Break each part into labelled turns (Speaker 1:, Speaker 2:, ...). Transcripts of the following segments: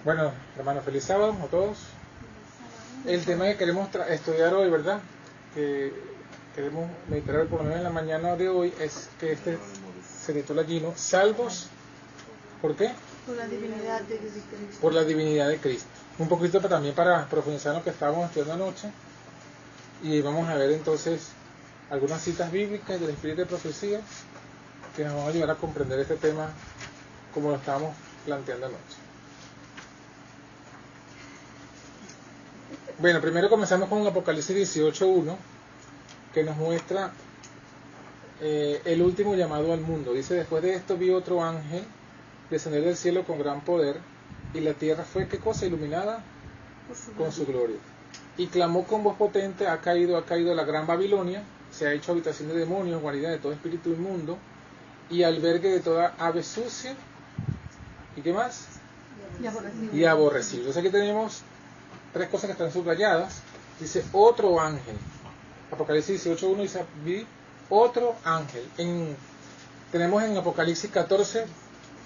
Speaker 1: Bueno, hermanos, feliz sábado a todos. El tema que queremos estudiar hoy, ¿verdad? Que queremos meditar hoy, por lo menos en la mañana de hoy, es que este se titula allí, ¿no? Salvos, ¿por qué?
Speaker 2: Por la divinidad de Cristo.
Speaker 1: Por la divinidad de Cristo. Un poquito también para profundizar en lo que estábamos estudiando anoche. Y vamos a ver entonces algunas citas bíblicas del Espíritu de Profecía que nos van a ayudar a comprender este tema como lo estábamos planteando anoche. Bueno, primero comenzamos con Apocalipsis 18:1, que nos muestra el último llamado al mundo. Dice: después de esto vi otro ángel descender del cielo con gran poder, y la tierra fue, ¿qué cosa? Iluminada con su gloria. Y clamó con voz potente: ha caído la gran Babilonia, se ha hecho habitación de demonios, guarida de todo espíritu inmundo, y albergue de toda ave sucia, ¿y qué más? Y aborrecible. Entonces aquí tenemos tres cosas que están subrayadas. Dice otro ángel. Apocalipsis 18:1 dice: vi otro ángel. Tenemos en Apocalipsis 14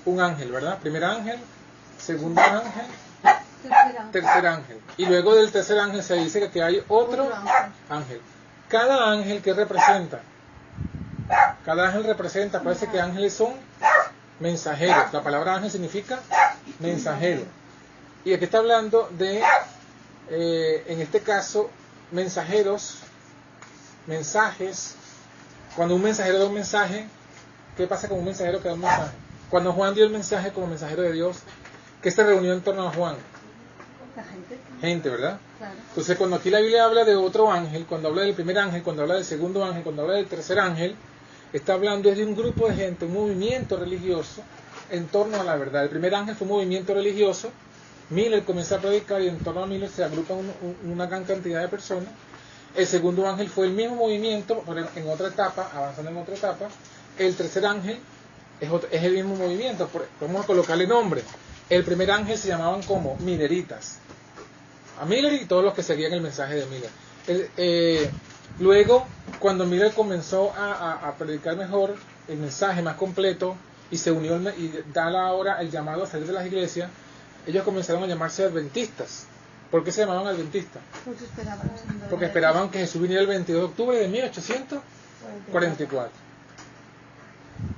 Speaker 1: un ángel, ¿verdad? Primer ángel, segundo ángel, tercer ángel. Y luego del tercer ángel se dice que hay otro ángel. Cada ángel, ¿qué representa? Cada ángel representa, parece que ángeles son mensajeros. La palabra ángel significa mensajero. Y aquí está hablando de, en este caso, mensajeros, mensajes. Cuando un mensajero da un mensaje, ¿qué pasa con un mensajero que da un mensaje? Cuando Juan dio el mensaje como mensajero de Dios, ¿qué se reunió en torno a Juan? Gente, ¿verdad? Claro. Entonces, cuando aquí la Biblia habla de otro ángel, cuando habla del primer ángel, cuando habla del segundo ángel, cuando habla del tercer ángel, está hablando de un grupo de gente, un movimiento religioso en torno a la verdad. El primer ángel fue un movimiento religioso. Miller comienza a predicar y en torno a Miller se agrupa una gran cantidad de personas. El segundo ángel fue el mismo movimiento, en otra etapa, avanzando en otra etapa. El tercer ángel es el mismo movimiento. Vamos a colocarle nombre. El primer ángel se llamaban como Milleritas. A Miller y todos los que seguían el mensaje de Miller. Luego, cuando Miller comenzó a predicar mejor, el mensaje más completo, y se unió y da ahora el llamado a salir de las iglesias, ellos comenzaron a llamarse adventistas. ¿Por qué se llamaban adventistas? Porque esperaban que Jesús viniera el 22 de octubre de 1844.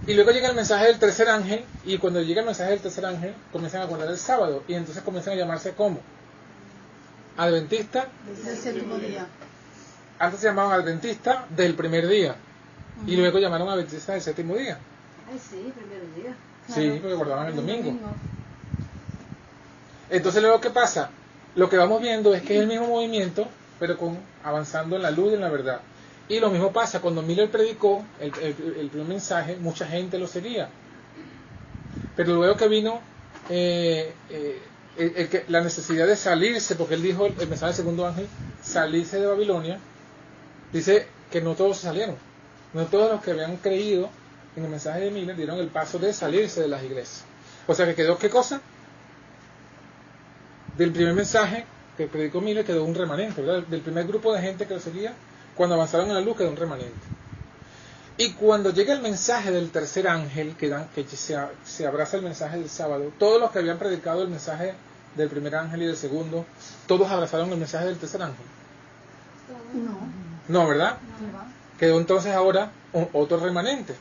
Speaker 1: Y luego llega el mensaje del tercer ángel, y cuando llega el mensaje del tercer ángel, comienzan a guardar el sábado, y entonces comienzan a llamarse ¿cómo? Adventista
Speaker 2: del séptimo día.
Speaker 1: Antes se llamaban adventistas del primer día, y luego llamaron adventistas del séptimo día.
Speaker 3: Ay, sí, primer día.
Speaker 1: Sí, porque guardaban el domingo. Entonces luego, ¿qué pasa? Lo que vamos viendo es que es el mismo movimiento, pero avanzando en la luz y en la verdad. Y lo mismo pasa, cuando Miller predicó el primer mensaje, mucha gente lo seguía. Pero luego que vino la necesidad de salirse, porque él dijo, el mensaje del segundo ángel, salirse de Babilonia, dice que no todos salieron. No todos los que habían creído en el mensaje de Miller dieron el paso de salirse de las iglesias. O sea que quedó, ¿qué cosa? Del primer mensaje que predicó Miller quedó un remanente, ¿verdad? Del primer grupo de gente que lo seguía, cuando avanzaron en la luz quedó un remanente. Y cuando llega el mensaje del tercer ángel, que se abraza el mensaje del sábado, todos los que habían predicado el mensaje del primer ángel y del segundo, todos abrazaron el mensaje del tercer ángel. No, ¿verdad? Quedó entonces ahora otro remanente.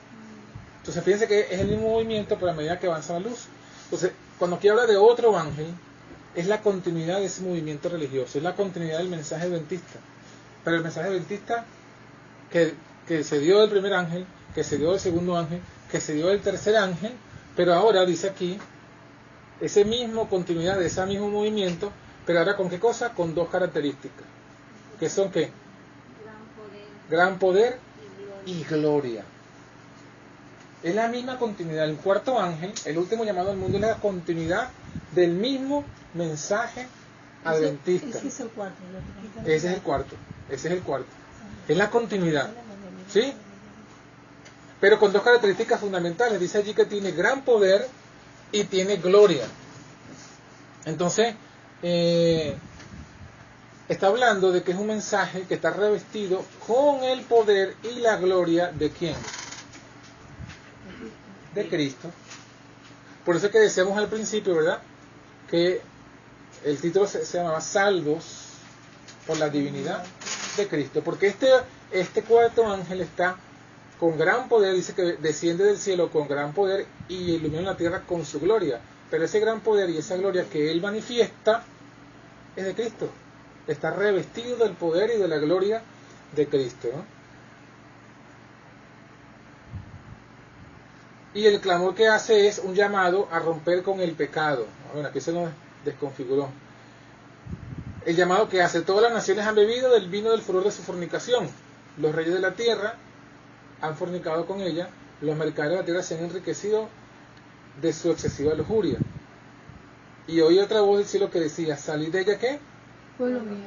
Speaker 1: Entonces fíjense que es el mismo movimiento, pero a medida que avanza la luz. Entonces, cuando aquí habla de otro ángel, es la continuidad de ese movimiento religioso, es la continuidad del mensaje adventista. Pero el mensaje adventista que se dio del primer ángel, que se dio del segundo ángel, que se dio del tercer ángel, pero ahora dice aquí, ese mismo continuidad de ese mismo movimiento, pero ahora ¿con qué cosa? Con dos características. ¿Qué son qué? Gran poder y gloria. Es la misma continuidad. El cuarto ángel, el último llamado al mundo, es la continuidad del mismo mensaje adventista.
Speaker 2: Ese es el cuarto.
Speaker 1: Ese es el cuarto. Ese es el cuarto. Es la continuidad. ¿Sí? Pero con dos características fundamentales. Dice allí que tiene gran poder y tiene gloria. Entonces, está hablando de que es un mensaje que está revestido con el poder y la gloria de ¿quién? De Cristo. Por eso es que decíamos al principio, ¿verdad? Que el título se llamaba Salvos por la divinidad de Cristo. Porque este cuarto ángel está con gran poder, dice que desciende del cielo con gran poder y ilumina la tierra con su gloria. Pero ese gran poder y esa gloria que él manifiesta es de Cristo. Está revestido del poder y de la gloria de Cristo, ¿no? Y el clamor que hace es un llamado a romper con el pecado. Bueno, aquí se nos desconfiguró. El llamado que hace: todas las naciones han bebido del vino del furor de su fornicación. Los reyes de la tierra han fornicado con ella. Los mercaderes de la tierra se han enriquecido de su excesiva lujuria. Y oí otra voz del cielo que decía: salid de ella, ¿qué?
Speaker 2: Pueblo mío.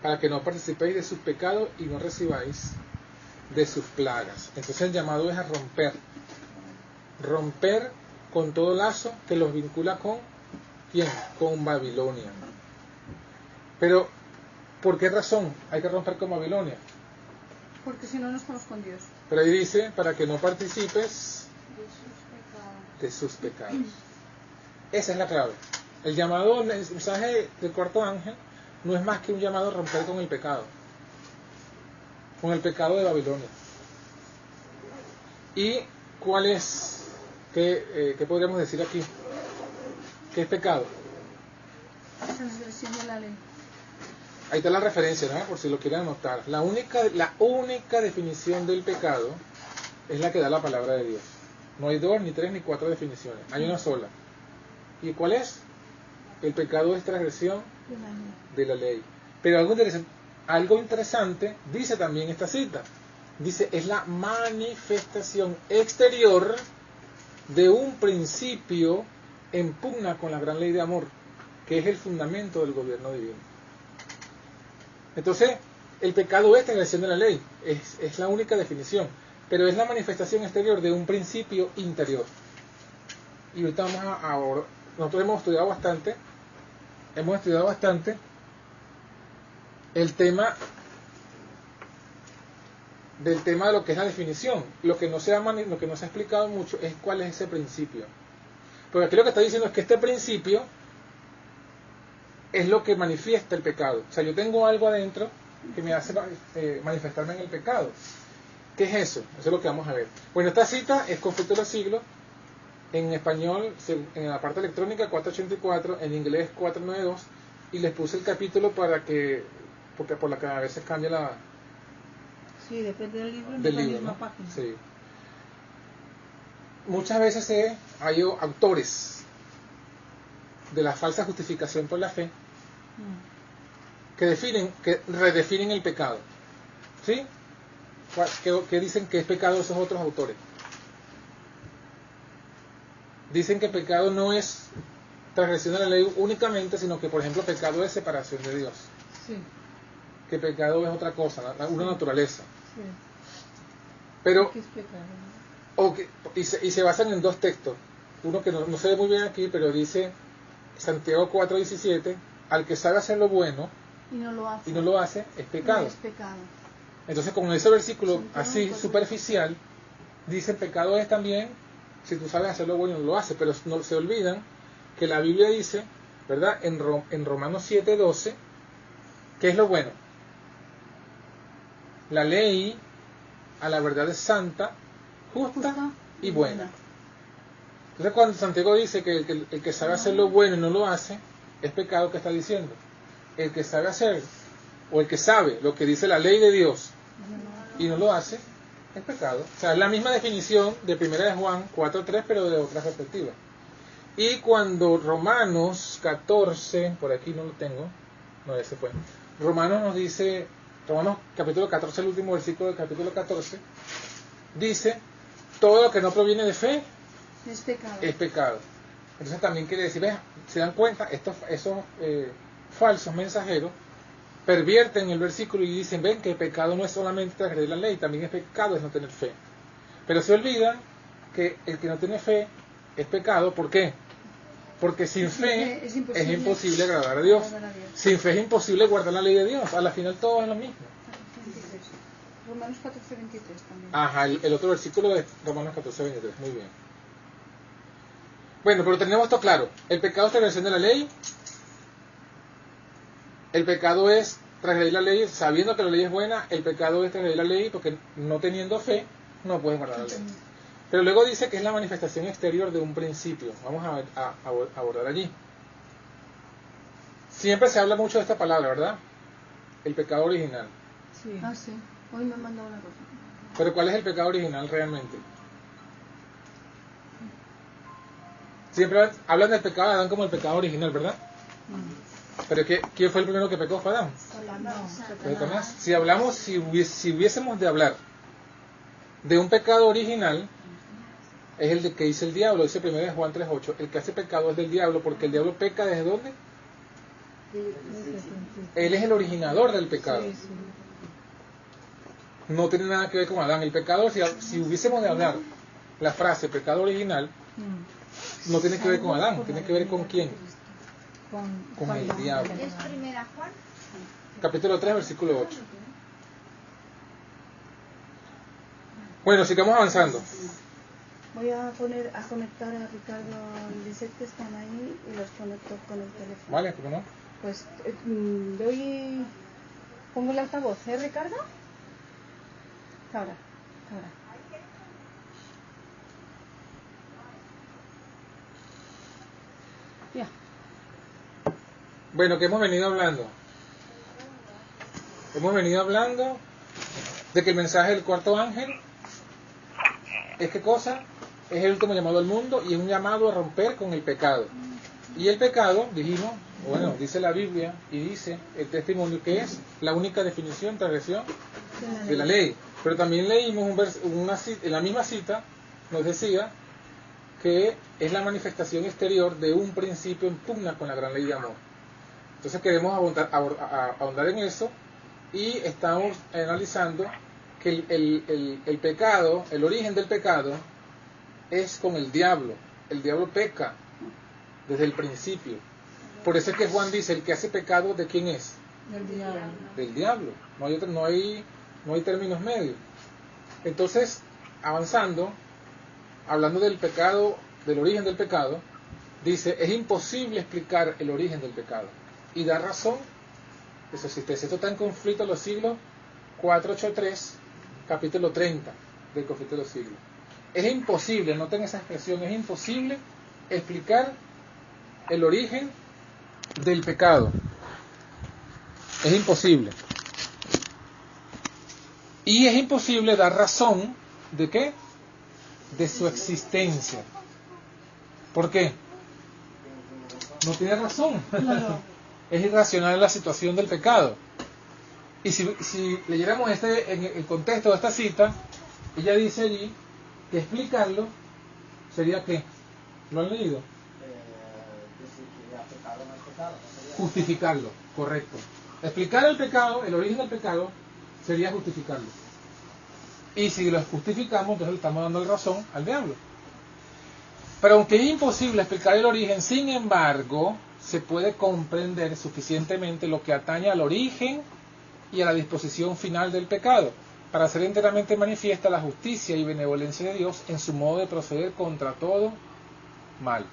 Speaker 1: Para que no participéis de sus pecados y no recibáis de sus plagas. Entonces el llamado es a romper con todo lazo que los vincula con ¿quién? Con Babilonia. Pero ¿por qué razón hay que romper con Babilonia?
Speaker 2: Porque si no, no estamos con Dios.
Speaker 1: Pero ahí dice: para que no participes de sus pecados. Esa es la clave. El llamado, el mensaje del cuarto ángel no es más que un llamado a romper con el pecado de Babilonia. ¿Y cuál es? ¿Qué podríamos decir aquí? ¿Qué es pecado?
Speaker 2: Transgresión de la ley.
Speaker 1: Ahí está la referencia, ¿no? Por si lo quieren anotar. La única definición del pecado es la que da la palabra de Dios. No hay 2, ni 3, ni 4 definiciones. Hay una sola. ¿Y cuál es? El pecado es transgresión de la ley. Pero algo interesante dice también esta cita. Dice: es la manifestación exterior de un principio en pugna con la gran ley de amor, que es el fundamento del gobierno divino. Entonces, el pecado es transgresión de la ley, es la única definición, pero es la manifestación exterior de un principio interior. Y ahorita nosotros hemos estudiado bastante el tema de lo que es la definición. Lo que no se ha explicado mucho es cuál es ese principio. Porque aquí lo que está diciendo es que este principio es lo que manifiesta el pecado. O sea, yo tengo algo adentro que me hace manifestarme en el pecado. ¿Qué es eso? Eso es lo que vamos a ver. Bueno, esta cita es Conflicto de los Siglos. En español, en la parte electrónica 484, en inglés 492, y les puse el capítulo porque por la que a veces cambia la...
Speaker 2: Sí, depende del libro,
Speaker 1: del
Speaker 2: no es la
Speaker 1: libro,
Speaker 2: misma
Speaker 1: ¿no?
Speaker 2: página.
Speaker 1: Sí. Muchas veces hay autores de la falsa justificación por la fe que redefinen el pecado. ¿Sí? ¿Qué dicen que es pecado esos otros autores? Dicen que pecado no es transgresión de la ley únicamente, sino que, por ejemplo, pecado es separación de Dios.
Speaker 2: Sí.
Speaker 1: Que pecado es otra cosa, una naturaleza.
Speaker 2: Sí.
Speaker 1: Pero,
Speaker 2: ¿Qué es pecado?
Speaker 1: y se basan en dos textos. Uno que no se ve muy bien aquí, pero dice Santiago 4:17: al que sabe hacer lo bueno
Speaker 2: Y no lo hace.
Speaker 1: Es pecado.
Speaker 2: No es pecado.
Speaker 1: Entonces, con ese versículo
Speaker 2: Sí,
Speaker 1: así, superficial, dice: pecado es también si tú sabes hacer lo bueno y no lo haces. Pero no se olvidan que la Biblia dice, ¿verdad? En Romanos 7:12, ¿qué es lo bueno? La ley a la verdad es santa, justa y buena. Entonces, cuando Santiago dice que el que sabe hacer lo bueno y no lo hace, es pecado. ¿Que está diciendo? El que sabe hacer, o el que sabe lo que dice la ley de Dios y no lo hace, es pecado. O sea, es la misma definición de 1 de Juan 4:3, pero de otra perspectiva. Y cuando Romanos 14, por aquí no lo tengo, no, ese fue. Romanos nos dice, Romanos capítulo 14, el último versículo del capítulo 14, dice: todo lo que no proviene de fe
Speaker 2: Es pecado.
Speaker 1: es pecado. Entonces también quiere decir, se dan cuenta, esos falsos mensajeros pervierten el versículo y dicen: ven que el pecado no es solamente transgredir la ley, también es pecado es no tener fe. Pero se olvidan que el que no tiene fe es pecado. ¿Por qué? Porque sin fe es imposible agradar a Dios. Sin fe es imposible guardar la ley de Dios. A la final todo es lo mismo.
Speaker 2: Romanos 14:23 también.
Speaker 1: Ajá, el otro versículo de Romanos 14:23. Muy bien. Bueno, pero tenemos esto claro. El pecado es transgresión de la ley. El pecado es transgredir la ley sabiendo que la ley es buena. El pecado es transgredir la ley porque no teniendo fe no puedes guardar la ley. Pero luego dice que es la manifestación exterior de un principio. Vamos a abordar allí. Siempre se habla mucho de esta palabra, ¿verdad? El pecado original.
Speaker 2: Sí. Ah, sí. Hoy me han mandado una cosa.
Speaker 1: Pero ¿cuál es el pecado original realmente? Siempre hablan del pecado de Adán como el pecado original, ¿verdad? Pero ¿quién fue el primero que pecó? ¿Fue Adán? ¿Fue Satanás? Si hubiésemos de hablar de un pecado original, es el de que dice el diablo, dice primero en Juan 3:8, el que hace pecado es del diablo, porque el diablo peca ¿desde dónde? Él es el originador del pecado. No tiene nada que ver con Adán. El pecado, si hubiésemos de hablar la frase pecado original, no tiene que ver con Adán, tiene que ver con quién. Con el diablo.
Speaker 3: ¿Es primera Juan?
Speaker 1: Capítulo 3, versículo 8. Bueno, sigamos avanzando.
Speaker 2: Voy a conectar a Ricardo y Lisette que están ahí y los conecto con el teléfono.
Speaker 1: Vale, ¿cómo no?
Speaker 2: Pues pongo el altavoz, Ricardo? Ahora. Ya.
Speaker 1: Bueno, ¿qué hemos venido hablando? Hemos venido hablando de que el mensaje del cuarto ángel es ¿qué cosa? Es el último llamado al mundo y es un llamado a romper con el pecado. Y el pecado, dijimos, bueno, dice la Biblia y dice el testimonio que es la única definición, transgresión de la ley. Pero también leímos en la misma cita, nos decía que es la manifestación exterior de un principio en pugna con la gran ley de amor. Entonces queremos ahondar en eso y estamos analizando que el pecado, el origen del pecado es con el diablo. El diablo peca desde el principio. Por eso es que Juan dice, el que hace pecado, ¿de quién es?
Speaker 2: Del diablo.
Speaker 1: Del diablo. No hay términos medios. Entonces, avanzando, hablando del pecado, del origen del pecado, dice, es imposible explicar el origen del pecado. Y da razón de su existencia. Esto está en conflicto en los siglos 483, capítulo 30 del conflicto de los siglos. Es imposible, noten esa expresión, es imposible explicar el origen del pecado. Es imposible. Y es imposible dar razón ¿de qué? De su existencia. ¿Por qué? No tiene razón.
Speaker 2: Claro.
Speaker 1: Es irracional la situación del pecado. Y si leyéramos en el contexto de esta cita, ella dice allí que explicarlo sería ¿qué? ¿Lo han leído? Justificarlo, correcto. Explicar el pecado, el origen del pecado, sería justificarlo. Y si lo justificamos, entonces le estamos dando la razón al diablo. Pero aunque es imposible explicar el origen, sin embargo, se puede comprender suficientemente lo que atañe al origen y a la disposición final del pecado, para hacer enteramente manifiesta la justicia y benevolencia de Dios en su modo de proceder contra todo mal.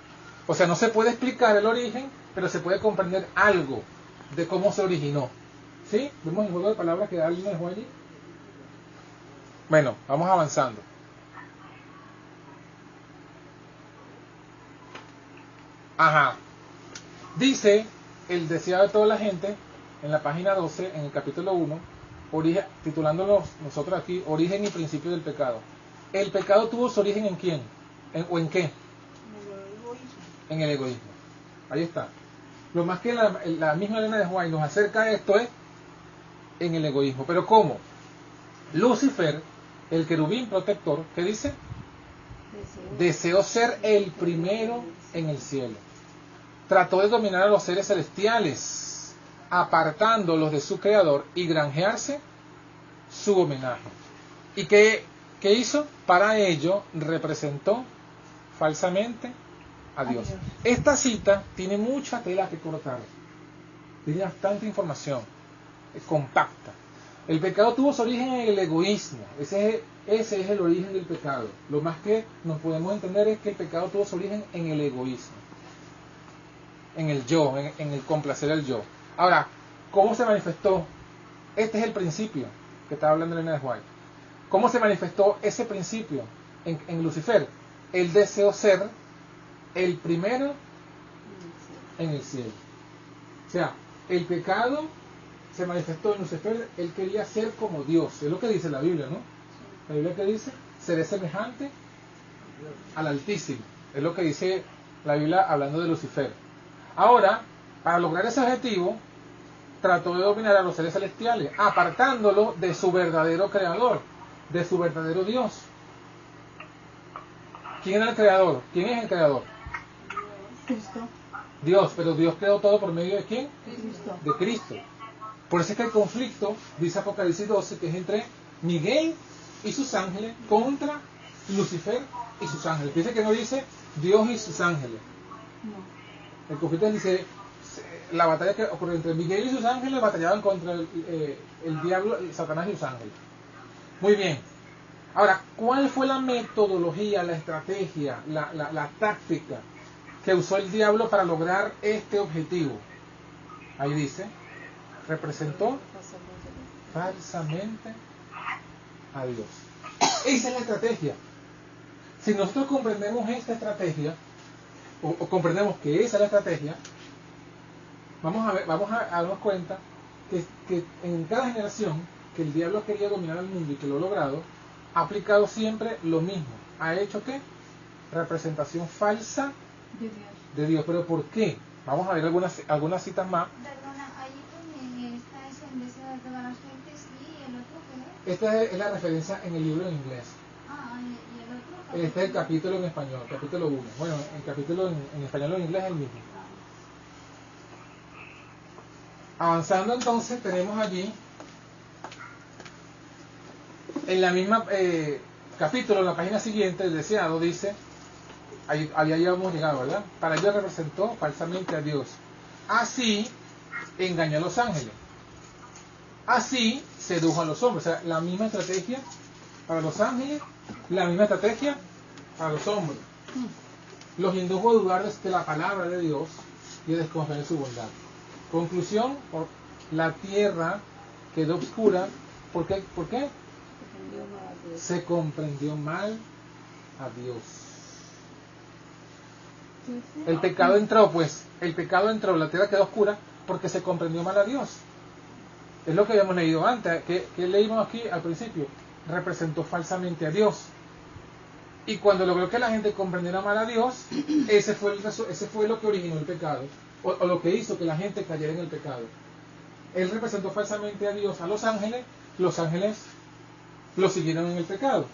Speaker 1: O sea, no se puede explicar el origen, pero se puede comprender algo de cómo se originó. ¿Sí? ¿Vemos el juego de palabras que alguien dejó allí? Bueno, vamos avanzando. Ajá. Dice el deseado de toda la gente, en la página 12, en el capítulo 1, titulándonos nosotros aquí, origen y principio del pecado. ¿El pecado tuvo su origen en quién? ¿O en qué? En el egoísmo. Ahí está. Lo más que la misma Elena de White nos acerca a esto es en el egoísmo. ¿Pero cómo? Lucifer, el querubín protector, ¿qué dice? Deseó ser el primero en el cielo. Trató de dominar a los seres celestiales, apartándolos de su creador y granjearse su homenaje. ¿Y qué hizo? Para ello representó falsamente a Dios. Esta cita tiene mucha tela que cortar, tiene bastante información, es compacta. El pecado tuvo su origen en el egoísmo. Ese es el origen del pecado. Lo más que nos podemos entender es que el pecado tuvo su origen en el egoísmo. En el yo, en el complacer al yo. Ahora, ¿cómo se manifestó? Este es el principio que estaba hablando Elena de White. ¿Cómo se manifestó ese principio en Lucifer? Él deseó ser el primero en el cielo. O sea, el pecado se manifestó en Lucifer, él quería ser como Dios. Es lo que dice la Biblia, ¿no? La Biblia que dice, seré semejante al Altísimo. Es lo que dice la Biblia hablando de Lucifer. Ahora, para lograr ese objetivo, trató de dominar a los seres celestiales, apartándolo de su verdadero creador, de su verdadero Dios. ¿Quién era el creador? ¿Quién es el creador?
Speaker 2: Cristo.
Speaker 1: Dios, pero Dios creó todo por medio de ¿quién?
Speaker 2: Cristo.
Speaker 1: De Cristo. Por eso es que el conflicto, dice Apocalipsis 12, que es entre Miguel y sus ángeles contra Lucifer y sus ángeles. Dice que no dice Dios y sus ángeles.
Speaker 2: No.
Speaker 1: El conflicto dice, la batalla que ocurrió entre Miguel y sus ángeles batallaban contra el diablo, Satanás y sus ángeles. Muy bien. Ahora, ¿cuál fue la metodología, la estrategia, la táctica que usó el diablo para lograr este objetivo? Ahí dice, representó falsamente a Dios. Esa es la estrategia. Si nosotros comprendemos esta estrategia, o comprendemos que esa es la estrategia, vamos a darnos cuenta que en cada generación que el diablo quería dominar al mundo y que lo ha logrado, ha aplicado siempre lo mismo. ¿Ha hecho qué? Representación falsa
Speaker 2: De Dios.
Speaker 1: de Dios. ¿Pero por qué? Vamos a ver algunas citas más.
Speaker 4: Perdona, ahí también está ese en vez de todas las gentes y el otro que es.
Speaker 1: Esta es la referencia en el libro en inglés.
Speaker 4: Ah, y el otro.
Speaker 1: Este es el capítulo en español, capítulo 1. Bueno, el capítulo en español o en inglés es el mismo. Avanzando entonces, tenemos allí, en la misma capítulo, en la página siguiente, el deseado dice, ahí habíamos llegado, ¿verdad? Para ello representó falsamente a Dios. Así engañó a los ángeles. Así sedujo a los hombres. O sea, la misma estrategia para los ángeles, la misma estrategia para los hombres. Los indujo a dudar de la palabra de Dios y a desconfiar en su bondad. Conclusión, la tierra quedó oscura. ¿Por qué? ¿Por qué? Se comprendió mal a Dios. El pecado entró, la tierra quedó oscura porque se comprendió mal a Dios. Es lo que habíamos leído antes, que leímos aquí al principio. Representó falsamente a Dios. Y cuando logró que la gente comprendiera mal a Dios, ese fue lo que originó el pecado, o lo que hizo que la gente cayera en el pecado. Él representó falsamente a Dios a los ángeles lo siguieron en el pecado.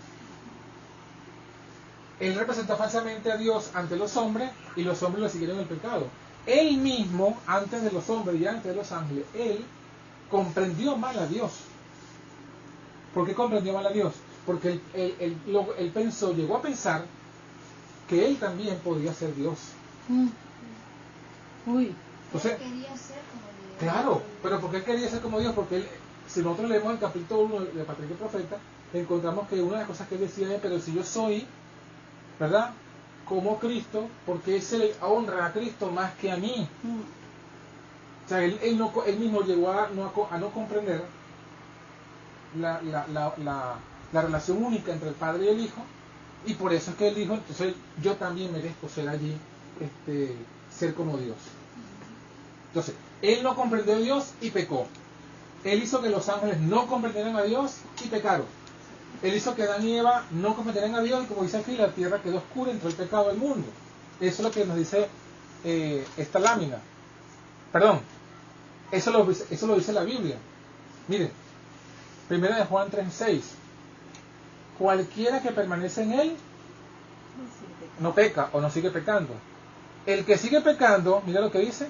Speaker 1: Él representó falsamente a Dios ante los hombres y los hombres lo siguieron en el pecado. Él mismo, antes de los hombres y antes de los ángeles, él comprendió mal a Dios. ¿Por qué comprendió mal a Dios? Porque él pensó, llegó a pensar que él también podía ser Dios.
Speaker 2: Uy.
Speaker 1: Entonces,
Speaker 4: Quería ser como Dios.
Speaker 1: claro, pero ¿por qué quería ser como Dios? Porque él, si nosotros leemos el capítulo 1 de Patriarca y Profeta, encontramos que una de las cosas que él decía es, pero si yo soy, ¿verdad?, como Cristo, porque él se honra a Cristo más que a mí. O sea, él mismo llegó a no comprender la relación única entre el Padre y el Hijo, y por eso es que él dijo, entonces yo también merezco ser allí, ser como Dios. Entonces, él no comprendió a Dios y pecó. Él hizo que los ángeles no comprendieran a Dios y pecaron. Él hizo que Adán y Eva no comprendieran a Dios y, como dice aquí, la tierra quedó oscura, entró el pecado del mundo. Eso es lo que nos dice esta lámina. Perdón, eso lo dice la Biblia. Miren, 1 de Juan 3:6. Cualquiera que permanece en él no peca o no sigue pecando. El que sigue pecando, mira lo que dice,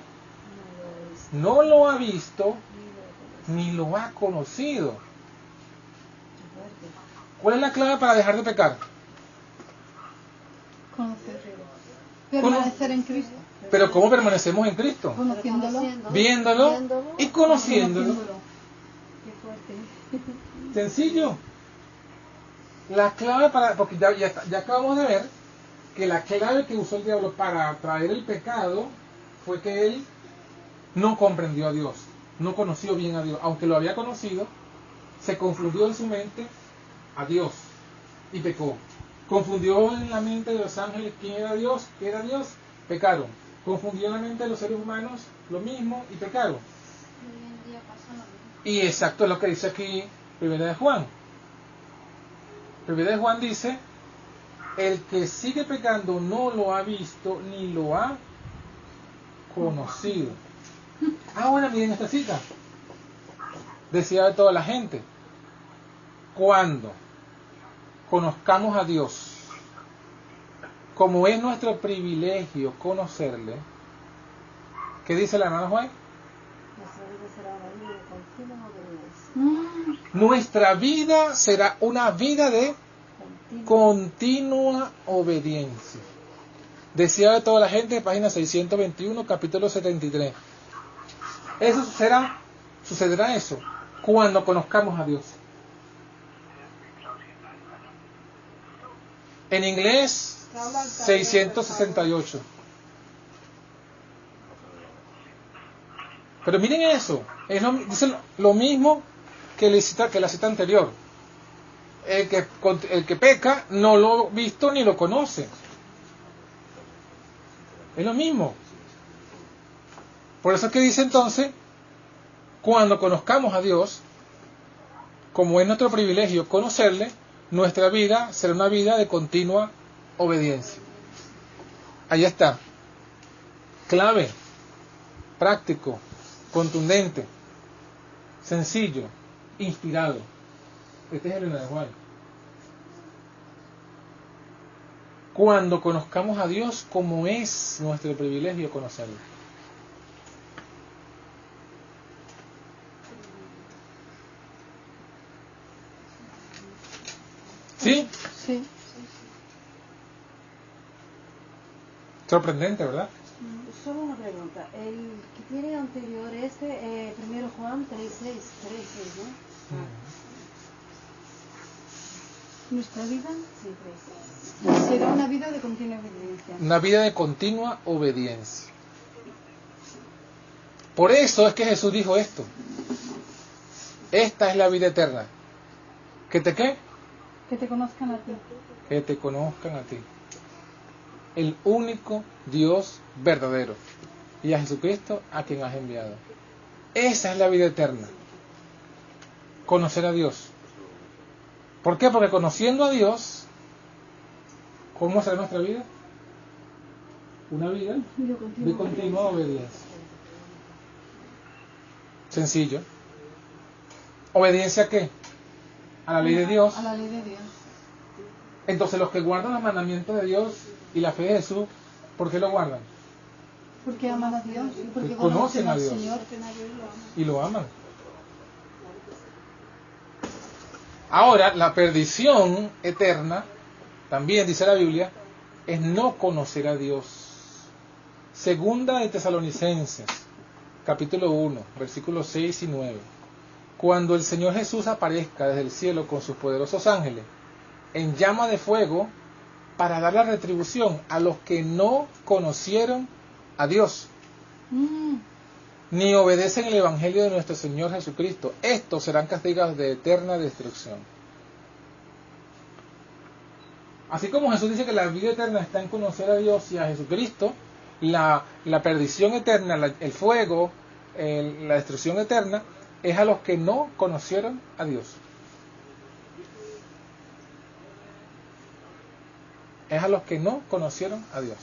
Speaker 1: no lo ha visto ni lo ha conocido. ¿Cuál es la clave para dejar de pecar?
Speaker 2: Conocer. Permanecer en Cristo.
Speaker 1: Pero ¿cómo permanecemos en Cristo?
Speaker 2: Conociéndolo.
Speaker 1: Viéndolo y conociéndolo.
Speaker 2: Qué fuerte.
Speaker 1: Sencillo. La clave porque ya acabamos de ver que la clave que usó el diablo para traer el pecado fue que él no comprendió a Dios, no conoció bien a Dios, aunque lo había conocido, se confundió en su mente a Dios y pecó. Confundió en la mente de los ángeles quién era Dios, qué era Dios, pecaron. Confundió en la mente de los seres humanos lo mismo y pecaron. Y exacto es lo que dice aquí Primera de Juan. Primera de Juan dice: el que sigue pecando no lo ha visto ni lo ha conocido. Ahora miren esta cita. Decía de toda la gente: cuando conozcamos a Dios, como es nuestro privilegio conocerle, ¿qué dice la hermana Juan? Nuestra vida será una vida de continua obediencia. Decía de toda la gente, página 621, capítulo 73. Eso sucederá eso cuando conozcamos a Dios. En inglés, 668. Pero miren eso, dice lo mismo que la cita anterior. El que peca no lo ha visto ni lo conoce. Es lo mismo. Por eso es que dice entonces, cuando conozcamos a Dios, como es nuestro privilegio conocerle, nuestra vida será una vida de continua obediencia. Ahí está. Clave, práctico, contundente, sencillo, inspirado. Este es el Primera de Juan. Cuando conozcamos a Dios, como es nuestro privilegio conocerlo. ¿Sí?
Speaker 2: Sí.
Speaker 1: Sorprendente, ¿verdad?
Speaker 3: Solo una pregunta. El que tiene anterior primero Juan 3:6, ¿no?
Speaker 2: ¿Nuestra vida?
Speaker 3: Sí, 3:6.
Speaker 2: Será una vida de continua obediencia.
Speaker 1: Una vida de continua obediencia. Por eso es que Jesús dijo esto. Esta es la vida eterna. ¿Que te qué?
Speaker 2: Que te conozcan a ti.
Speaker 1: Que te conozcan a ti. El único Dios verdadero. Y a Jesucristo a quien has enviado. Esa es la vida eterna. Conocer a Dios. ¿Por qué? Porque conociendo a Dios, ¿cómo será nuestra vida? Una vida de continua obediencia. Sencillo. ¿Obediencia a qué? A la ley de Dios.
Speaker 2: A la ley de Dios.
Speaker 1: Entonces los que guardan los mandamientos de Dios y la fe de Jesús, ¿por qué lo guardan?
Speaker 2: Porque aman a Dios y porque
Speaker 1: conocen a
Speaker 2: al
Speaker 1: Dios.
Speaker 2: Señor.
Speaker 1: Y lo aman. Ahora, la perdición eterna, también dice la Biblia, es no conocer a Dios. Segunda de Tesalonicenses, capítulo 1, versículos 6 y 9. Cuando el Señor Jesús aparezca desde el cielo con sus poderosos ángeles, en llama de fuego, para dar la retribución a los que no conocieron a Dios, ni obedecen el Evangelio de nuestro Señor Jesucristo, estos serán castigados de eterna destrucción. Así como Jesús dice que la vida eterna está en conocer a Dios y a Jesucristo, la perdición eterna, el fuego, la destrucción eterna, es a los que no conocieron a Dios. Es a los que no conocieron a Dios.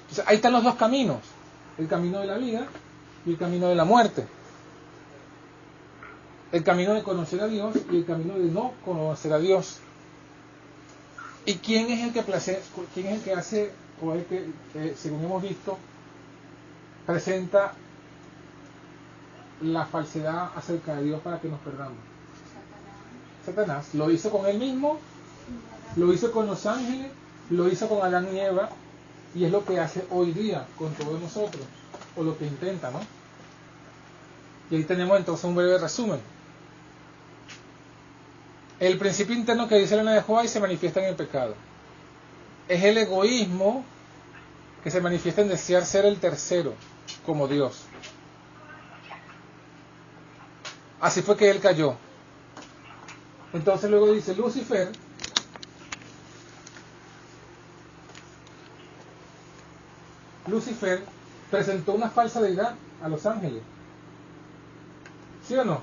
Speaker 1: Entonces, ahí están los dos caminos. El camino de la vida y el camino de la muerte. El camino de conocer a Dios y el camino de no conocer a Dios. ¿Y quién es el que hace, o el que, según hemos visto, presenta la falsedad acerca de Dios para que nos perdamos? Satanás. Lo hizo con él mismo, lo hizo con los ángeles, lo hizo con Adán y Eva, y es lo que hace hoy día con todos nosotros, o lo que intenta, ¿no? Y ahí tenemos entonces un breve resumen. El principio interno que dice la ley de Jehová y se manifiesta en el pecado. Es el egoísmo que se manifiesta en desear ser el tercero, como Dios. Así fue que él cayó. Entonces luego dice Lucifer, presentó una falsa deidad a los ángeles. ¿Sí o no?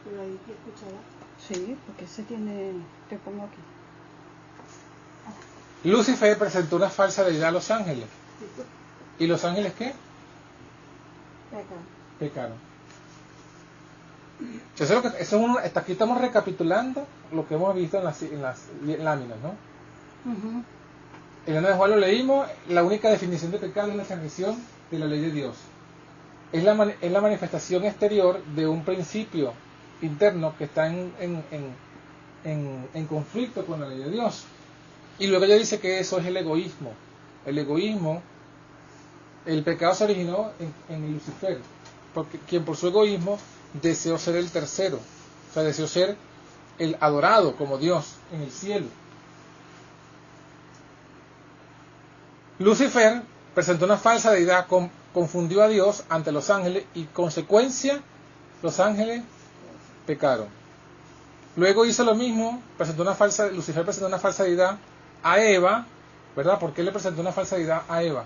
Speaker 3: Pero ahí que escuchaba.
Speaker 2: Sí, porque ese tiene, te pongo aquí.
Speaker 1: Lucifer presentó una falsa deidad a los ángeles. ¿Y los ángeles qué? Pecaron. Aquí estamos recapitulando lo que hemos visto en las láminas, ¿no?
Speaker 3: Uh-huh.
Speaker 1: En la ley de Jehová lo leímos. La única definición de pecado es la transgresión de la ley de Dios. Es la manifestación exterior de un principio interno que está en conflicto con la ley de Dios. Y luego ella dice que eso es el egoísmo. El pecado se originó en Lucifer, porque quien por su egoísmo deseó ser el tercero, o sea, deseó ser el adorado como Dios en el cielo. Lucifer presentó una falsa deidad, confundió a Dios ante los ángeles y consecuencia los ángeles pecaron. Luego hizo lo mismo, Lucifer presentó una falsa deidad a Eva, ¿verdad? ¿Por qué le presentó una falsa deidad a Eva?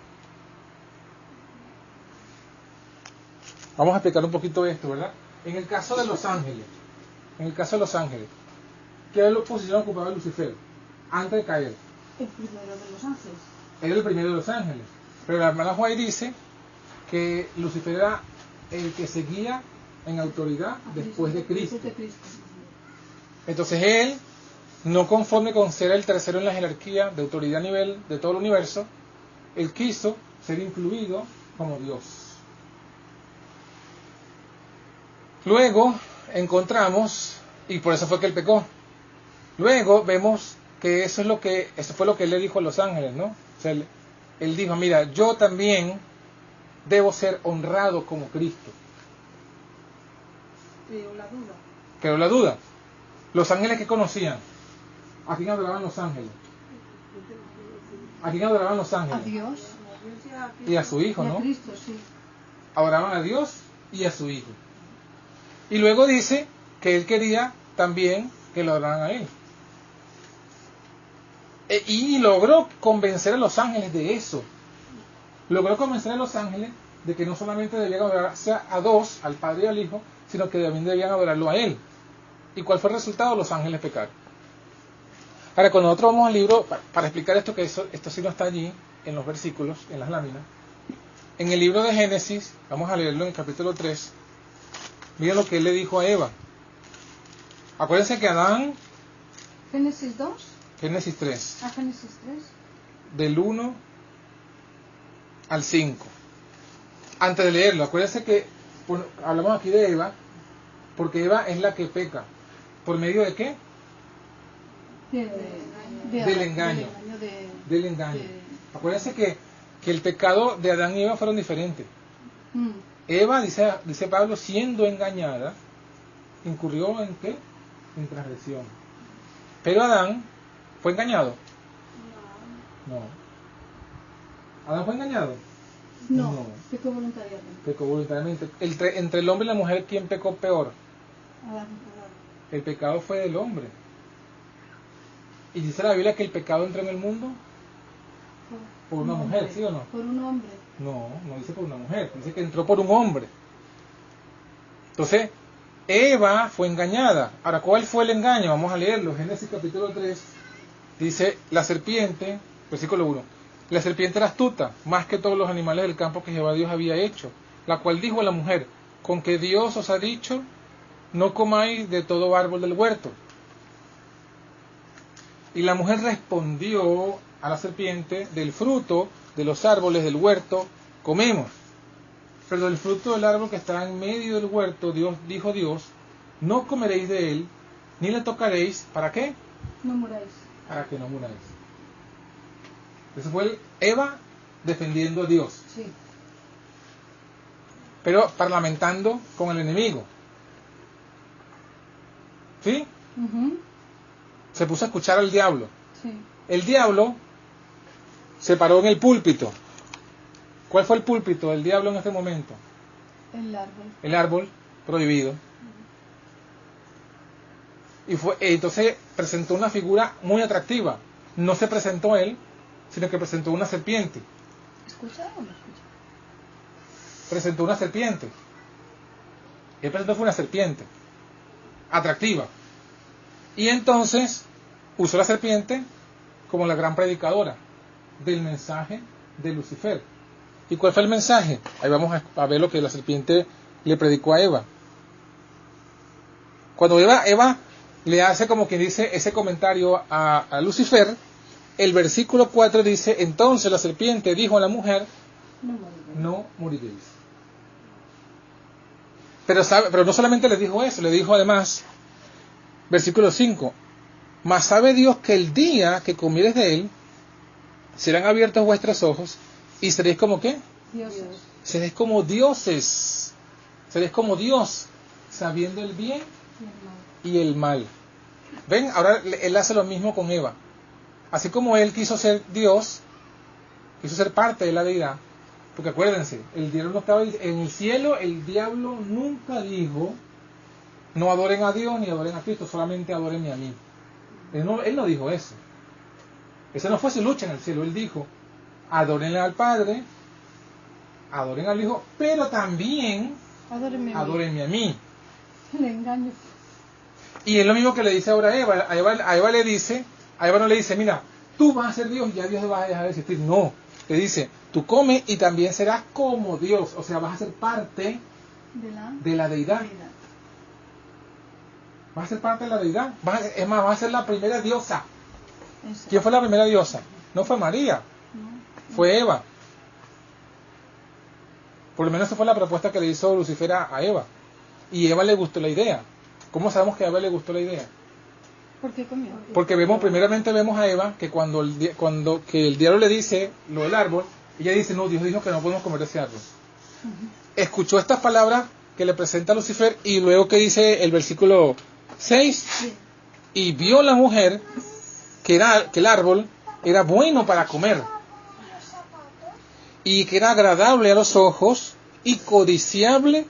Speaker 1: Vamos a explicar un poquito esto, ¿verdad? En el caso de los ángeles, ¿qué posición ocupaba Lucifer antes de caer?
Speaker 3: El primero de los ángeles.
Speaker 1: Era el primero de los ángeles. Pero la hermana White dice que Lucifer era el que seguía en autoridad después de Cristo. Entonces él, no conforme con ser el tercero en la jerarquía de autoridad a nivel de todo el universo, él quiso ser incluido como Dios. Luego encontramos, y por eso fue que él pecó. Luego vemos que eso fue lo que él le dijo a los ángeles, ¿no? O sea, él dijo, mira, yo también debo ser honrado como Cristo. Pero la duda. Los ángeles que conocían, ¿a quién adoraban los ángeles? ¿A quién adoraban los ángeles?
Speaker 2: A Dios.
Speaker 1: Y a su Hijo,
Speaker 3: Y a
Speaker 1: ¿no?
Speaker 3: Cristo, sí.
Speaker 1: Adoraban a Dios y a su Hijo. Y luego dice que él quería también que lo adoraran a él. Y logró convencer a los ángeles de eso. Logró convencer a los ángeles de que no solamente debían adorarse a dos, al Padre y al Hijo, sino que también debían adorarlo a él. ¿Y cuál fue el resultado? Los ángeles pecaron. Ahora, cuando nosotros vamos al libro, para explicar esto, que esto sí no está allí, en los versículos, en las láminas, en el libro de Génesis, vamos a leerlo en el capítulo 3, miren lo que él le dijo a Eva. Acuérdense que Adán,
Speaker 3: Génesis 2.
Speaker 1: Génesis 3,
Speaker 3: Génesis 3.
Speaker 1: del 1 al 5. Antes de leerlo, acuérdense que hablamos aquí de Eva, porque Eva es la que peca. ¿Por medio de qué? Del engaño. Del engaño. Acuérdense que el pecado de Adán y Eva fueron diferentes. Eva, dice Pablo, siendo engañada, incurrió en ¿qué? En transgresión. Pero Adán fue engañado. No. ¿Adán fue engañado?
Speaker 3: No. Pecó voluntariamente.
Speaker 1: Pecó voluntariamente. Entre el hombre y la mujer, ¿quién pecó peor?
Speaker 3: Adán.
Speaker 1: El pecado fue del hombre. Y dice la Biblia que el pecado entró en el mundo por una mujer, ¿sí o no?
Speaker 3: Por un hombre.
Speaker 1: No dice por una mujer, dice que entró por un hombre. Entonces, Eva fue engañada. Ahora, ¿cuál fue el engaño? Vamos a leerlo. Génesis capítulo 3, dice, la serpiente, versículo 1, la serpiente era astuta, más que todos los animales del campo que Jehová Dios había hecho, la cual dijo a la mujer, con que Dios os ha dicho, no comáis de todo árbol del huerto. Y la mujer respondió a la serpiente, del fruto de los árboles del huerto comemos, pero del fruto del árbol que está en medio del huerto, dijo Dios, no comeréis de él, ni le tocaréis, ¿para qué?
Speaker 3: No muráis.
Speaker 1: Para que no muráis. Eso fue Eva defendiendo a Dios.
Speaker 3: Sí.
Speaker 1: pero parlamentando con el enemigo. ¿Sí? Se puso a escuchar al diablo.
Speaker 3: Sí.
Speaker 1: El diablo se paró en el púlpito. ¿Cuál fue el púlpito del diablo en este momento?
Speaker 3: El árbol.
Speaker 1: El árbol prohibido. Y entonces presentó una figura muy atractiva. No se presentó él, sino que presentó una serpiente.
Speaker 3: ¿Escucha o no escucha?
Speaker 1: Presentó una serpiente. Él presentó fue una serpiente atractiva. Y entonces usó la serpiente como la gran predicadora del mensaje de Lucifer. ¿Y cuál fue el mensaje? Ahí vamos a ver lo que la serpiente le predicó a Eva. Cuando Eva le hace como quien dice ese comentario a Lucifer, el versículo 4 dice, entonces la serpiente dijo a la mujer, no moriréis. Pero no solamente le dijo eso, le dijo además, versículo 5, mas sabe Dios que el día que comieres de él, serán abiertos vuestros ojos, y seréis como ¿qué?
Speaker 3: Dioses.
Speaker 1: Seréis como dioses. Seréis como Dios, sabiendo el bien y el mal. ¿Ven? Ahora él hace lo mismo con Eva. Así como él quiso ser Dios, quiso ser parte de la deidad, porque acuérdense, el diablo no estaba en el cielo, el diablo nunca dijo, no adoren a Dios ni adoren a Cristo, solamente adórenme a mí. Él no dijo eso. Esa no fue su lucha en el cielo. Él dijo, adórenle al Padre, adoren al Hijo, pero también adórenme a mí.
Speaker 3: Le engaño.
Speaker 1: Y es lo mismo que le dice ahora a Eva. A Eva le dice, a Eva no le dice, mira, tú vas a ser Dios y ya Dios va a dejar de existir. No, le dice, tú comes y también serás como Dios. O sea, vas a ser parte de la deidad. Vas a ser parte de la deidad. Es más, vas a ser la primera diosa. ¿Quién fue la primera diosa? No fue María, fue Eva. Por lo menos esa fue la propuesta que le hizo Lucifer a Eva. Y a Eva le gustó la idea. ¿Cómo sabemos que a Eva le gustó la idea?
Speaker 3: ¿Por qué comió?
Speaker 1: Porque primeramente vemos a Eva que cuando que el diablo le dice lo del árbol, ella dice, no, Dios dijo que no podemos comer de ese árbol. Escuchó estas palabras que le presenta Lucifer y luego que dice el versículo 6, y vio la mujer que el árbol era bueno para comer y que era agradable a los ojos y codiciable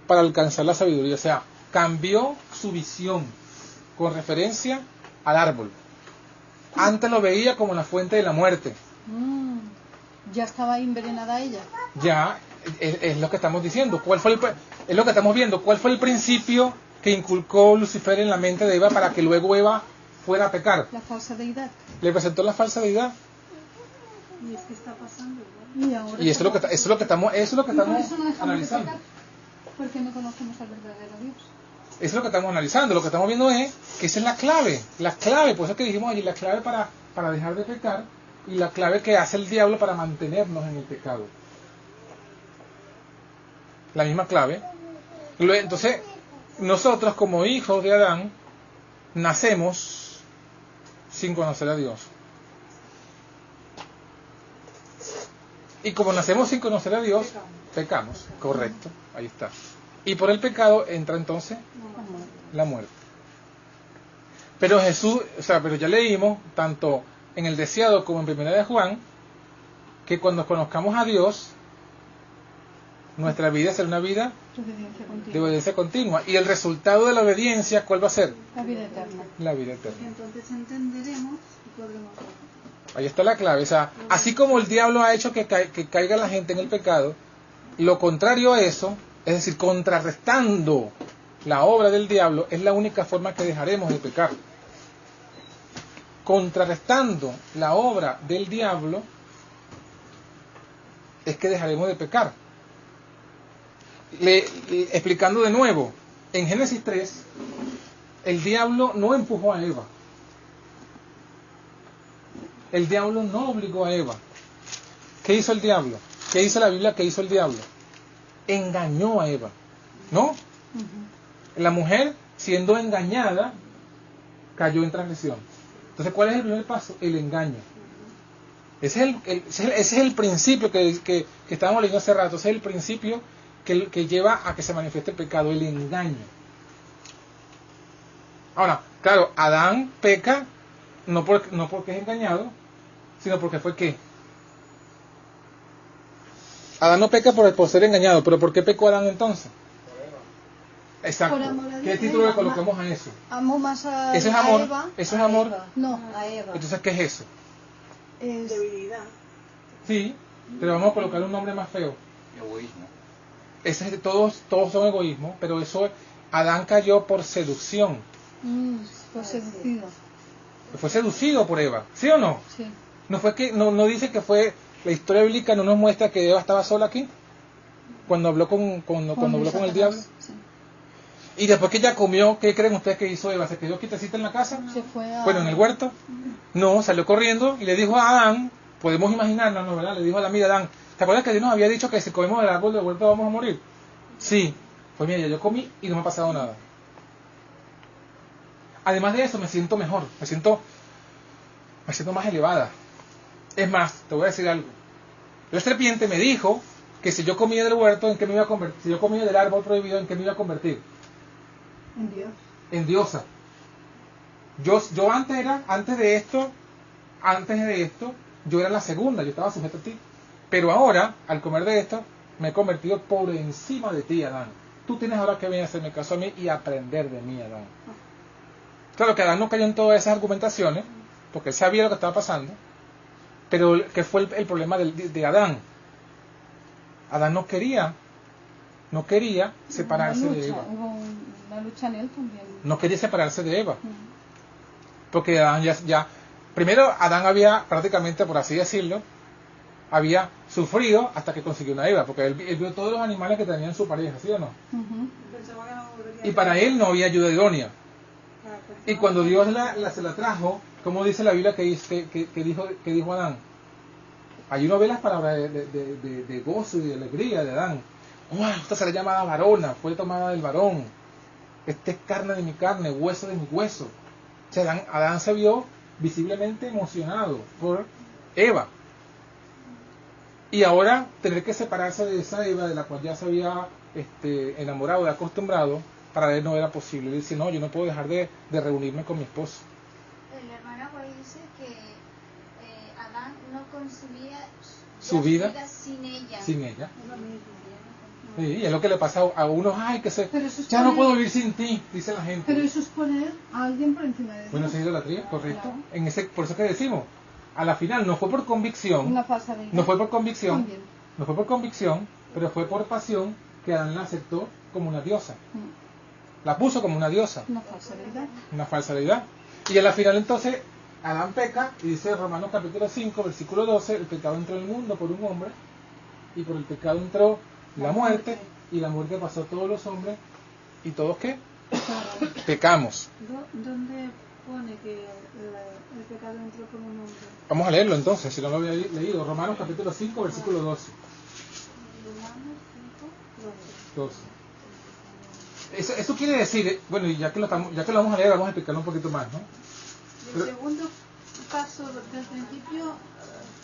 Speaker 1: para alcanzar la sabiduría. O sea, cambió su visión con referencia al árbol. Antes lo veía como la fuente de la muerte.
Speaker 3: Ya estaba envenenada ella.
Speaker 1: Ya, es lo que estamos diciendo. Es lo que estamos viendo. ¿Cuál fue el principio que inculcó Lucifer en la mente de Eva para que luego Eva fuera a pecar?
Speaker 3: La falsa deidad.
Speaker 1: Le presentó la falsa deidad.
Speaker 3: Y es que está pasando.
Speaker 1: Y eso es lo que estamos analizando.
Speaker 3: Porque no conocemos al verdadero Dios.
Speaker 1: Eso es lo que estamos analizando. Lo que estamos viendo es que esa es la clave. La clave, por eso que dijimos allí, la clave para dejar de pecar y la clave que hace el diablo para mantenernos en el pecado. La misma clave. Entonces, nosotros como hijos de Adán, nacemos sin conocer a Dios. Y como nacemos sin conocer a Dios, pecamos. Correcto, ahí está. Y por el pecado entra entonces la muerte. Pero pero ya leímos, tanto en el deseado como en Primera de Juan, que cuando conozcamos a Dios, nuestra vida será una vida de obediencia continua. Y el resultado de la obediencia, ¿cuál va a ser?
Speaker 3: La vida eterna.
Speaker 1: La vida eterna.
Speaker 2: Entonces entenderemos y podremos.
Speaker 1: Ahí está la clave. O sea, así como el diablo ha hecho que caiga la gente en el pecado, lo contrario a eso, es decir, contrarrestando la obra del diablo, es la única forma que dejaremos de pecar. Contrarrestando la obra del diablo es que dejaremos de pecar. Explicando de nuevo, en Génesis 3, el diablo no empujó a Eva. El diablo no obligó a Eva. ¿Qué hizo el diablo? ¿Qué dice la Biblia que hizo el diablo? Engañó a Eva. ¿No? La mujer, siendo engañada, cayó en transgresión. Entonces, ¿cuál es el primer paso? El engaño. Ese es el principio que estábamos leyendo hace rato. Ese es el principio que lleva a que se manifieste el pecado, el engaño. Ahora, claro, Adán peca no porque es engañado, sino porque fue ¿qué? Adán no peca por ser engañado, pero ¿por qué pecó Adán entonces? Exacto. ¿Qué título le colocamos a eso?
Speaker 2: Amó más a,
Speaker 1: ¿Eso es amor?
Speaker 2: a Eva.
Speaker 1: ¿Eso es amor?
Speaker 3: Eva.
Speaker 2: No,
Speaker 3: A Eva.
Speaker 1: Entonces, ¿qué es eso?
Speaker 2: es
Speaker 5: Debilidad.
Speaker 1: Sí, pero vamos a colocar un nombre más feo.
Speaker 6: Egoísmo.
Speaker 1: Todos son egoísmo, pero eso, Adán cayó por seducción.
Speaker 2: fue seducido.
Speaker 1: Fue seducido por Eva, ¿sí o no?
Speaker 2: Sí.
Speaker 1: No dice que fue, la historia bíblica no nos muestra que Eva estaba sola aquí, cuando habló cuando habló con el diablo.
Speaker 2: Sí.
Speaker 1: Y después que ella comió, ¿qué creen ustedes que hizo Eva? ¿Se quedó quietecita en la casa?
Speaker 2: Se fue a...
Speaker 1: Bueno, en el huerto. No, salió corriendo y le dijo a Adán, podemos imaginarnos, ¿no, verdad? Le dijo a la mira Adán, ¿te acuerdas que Dios nos había dicho que si comemos del árbol del huerto vamos a morir? Sí. Pues mira, yo comí y no me ha pasado nada. Además de eso, me siento mejor, me siento más elevada. Es más, te voy a decir algo. La serpiente me dijo que si yo comía del huerto, ¿en qué me iba a convertir? Si yo comía del árbol prohibido, ¿en qué me iba a convertir?
Speaker 2: En Dios.
Speaker 1: En diosa. Yo antes de esto, yo era la segunda, yo estaba sujeto a ti. Pero ahora, al comer de esto, me he convertido por encima de ti, Adán. Tú tienes ahora que venir a hacerme caso a mí y aprender de mí, Adán. Claro que Adán no cayó en todas esas argumentaciones, porque él sabía lo que estaba pasando, pero ¿qué fue el problema de Adán? Adán no quería separarse de Eva.
Speaker 2: Hubo una lucha en él también.
Speaker 1: No quería separarse de Eva. Porque Adán primero Adán había prácticamente, por así decirlo, había sufrido hasta que consiguió una Eva, porque él vio todos los animales que tenían su pareja, ¿sí o no?
Speaker 5: Pensaba que no volvería
Speaker 1: Y para él no había ayuda idónea.
Speaker 5: a-
Speaker 1: Y cuando Dios se la trajo, ¿cómo dice la Biblia que dijo Adán? Allí uno ve las palabras de gozo y de alegría de Adán. ¡Wow! Esta será llamada varona, fue tomada del varón. Esta es carne de mi carne, hueso de mi hueso. O sea, Adán se vio visiblemente emocionado por Eva. Y ahora tener que separarse de esa Eva de la cual ya se había enamorado y acostumbrado, para él no era posible. Él dice, no, yo no puedo dejar de reunirme con mi esposo.
Speaker 4: El hermano Guay dice que Adán no concebía
Speaker 1: Su vida
Speaker 4: sin ella.
Speaker 1: sin ella. Sí, y es lo que le pasa a unos, ay,
Speaker 2: Pero eso es
Speaker 1: ya no
Speaker 2: poner-
Speaker 1: puedo vivir sin ti, dice la gente.
Speaker 2: Pero eso es poner a alguien por encima de Dios.
Speaker 1: Bueno, esa es idolatría, correcto.
Speaker 2: Claro.
Speaker 1: Por eso que decimos, a la final no fue por convicción,
Speaker 2: Una falsa deidad.
Speaker 1: no fue por convicción,
Speaker 2: También.
Speaker 1: no fue por convicción, pero fue por pasión que Adán la aceptó como una diosa. La puso como una diosa,
Speaker 2: Una falsa deidad.
Speaker 1: una falsa deidad. Y a la final entonces Adán peca, y dice Romanos capítulo 5, versículo 12, el pecado entró en el mundo por un hombre, y por el pecado entró la muerte, y la muerte pasó a todos los hombres, y todos ¿qué? Pecamos.
Speaker 5: ¿Dónde pone que el pecado entró por un hombre?
Speaker 1: Vamos a leerlo entonces, si no lo había leído. Romanos capítulo 5, versículo 12.
Speaker 5: Romanos
Speaker 1: 12. Eso quiere decir, bueno, y ya que lo vamos a leer, vamos a explicarlo un poquito más, ¿no?
Speaker 5: El segundo paso del principio,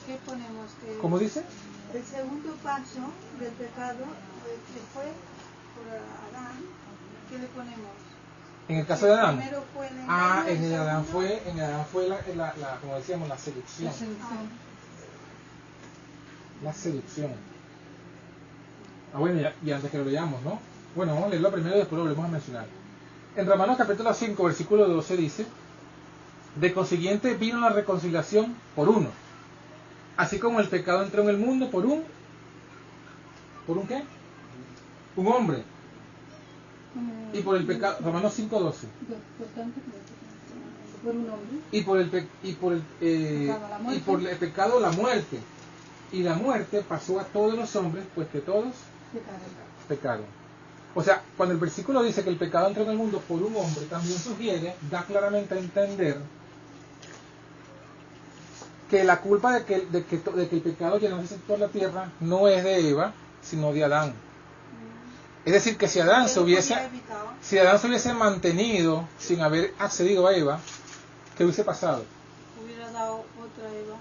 Speaker 5: ¿qué ponemos?
Speaker 1: ¿Cómo dice?
Speaker 5: El segundo paso del pecado que fue por Adán, ¿qué le ponemos?
Speaker 1: En el caso de Adán.
Speaker 5: Primero fue el engaño,
Speaker 1: Ah, en el
Speaker 5: el
Speaker 1: Adán
Speaker 5: segundo-
Speaker 1: fue como decíamos, la seducción.
Speaker 2: La seducción.
Speaker 1: La seducción. Ah, bueno, y antes que lo leamos, ¿no? Bueno, vamos a leerlo primero y después lo volvemos a mencionar. En Romanos capítulo 5, versículo 12 dice, de consiguiente vino la reconciliación por uno. Así como el pecado entró en el mundo por un qué? Un hombre. Y por el pecado, Romanos 5, 12.
Speaker 2: Por tanto, por un hombre.
Speaker 1: Y por el pecado la muerte. Y la muerte pasó a todos los hombres, pues que todos pecaron. O sea, cuando el versículo dice que el pecado entró en el mundo por un hombre, también sugiere, da claramente a entender que la culpa de que el pecado llenase toda la tierra no es de Eva, sino de Adán. Es decir, que si Adán se hubiese mantenido sin haber accedido a Eva, ¿qué hubiese pasado?
Speaker 5: Hubiera dado otra Eva,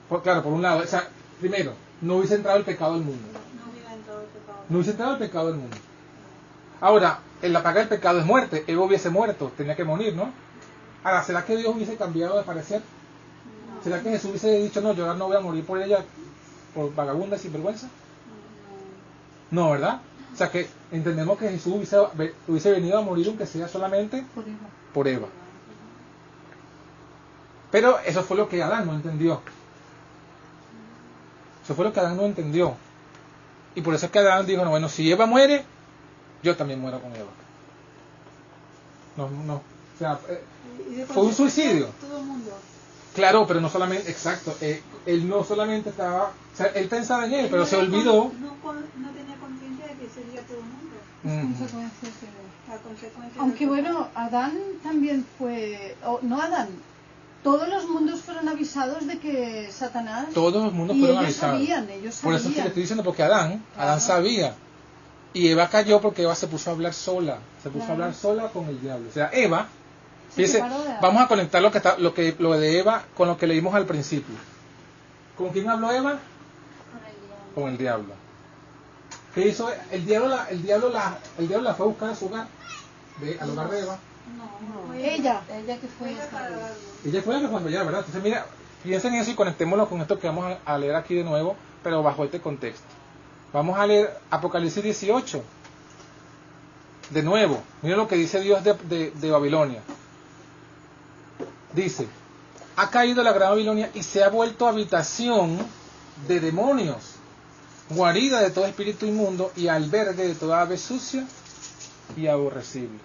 Speaker 5: ¿no?
Speaker 1: Claro, por un lado, o sea, primero, no hubiese entrado el pecado al mundo.
Speaker 5: No hubiera entrado el pecado.
Speaker 1: No hubiese entrado el pecado del mundo. Ahora, la paga del pecado es muerte. Eva hubiese muerto, tenía que morir, ¿no? Ahora, ¿será que Dios hubiese cambiado de parecer? ¿Será que Jesús hubiese dicho, no, yo ahora no voy a morir por ella, por vagabunda y sinvergüenza? No, ¿verdad? O sea que entendemos que Jesús hubiese venido a morir aunque sea solamente por Eva. Pero eso fue lo que Adán no entendió. Eso fue lo que Adán no entendió. Y por eso es que Adán dijo, no, bueno, si Eva muere, yo también muero con Eva. No. O sea, fue un suicidio.
Speaker 5: Todo el mundo.
Speaker 1: Claro, pero no solamente, exacto. Él no solamente estaba, o sea, él pensaba en él, pero se olvidó.
Speaker 5: No tenía conciencia de que sería todo el mundo.
Speaker 3: Consecuencias de...
Speaker 5: La consecuencia.
Speaker 3: Aunque bueno, Adán también fue... no Adán. Todos los mundos fueron avisados de que Satanás...
Speaker 1: Todos los mundos
Speaker 3: y
Speaker 1: fueron
Speaker 3: ellos
Speaker 1: avisados.
Speaker 3: Ellos sabían.
Speaker 1: Por eso es que le estoy diciendo, porque Adán sabía. Y Eva cayó porque Eva se puso a hablar sola. Se puso a hablar sola con el diablo. O sea, Eva... Fíjense, vamos a conectar lo de Eva con lo que leímos al principio. ¿Con quién habló Eva? Con el diablo. ¿Qué hizo? El diablo la fue a buscar a su hogar, al hogar de Eva.
Speaker 3: No, ella que fue
Speaker 1: Ella fue la que fue allá, ¿verdad? Entonces mira, piensen en eso y conectémoslo con esto que vamos a leer aquí de nuevo, pero bajo este contexto. Vamos a leer Apocalipsis 18. De nuevo, miren lo que dice Dios de Babilonia. Dice, ha caído la gran Babilonia y se ha vuelto habitación de demonios, guarida de todo espíritu inmundo y albergue de toda ave sucia y aborrecible.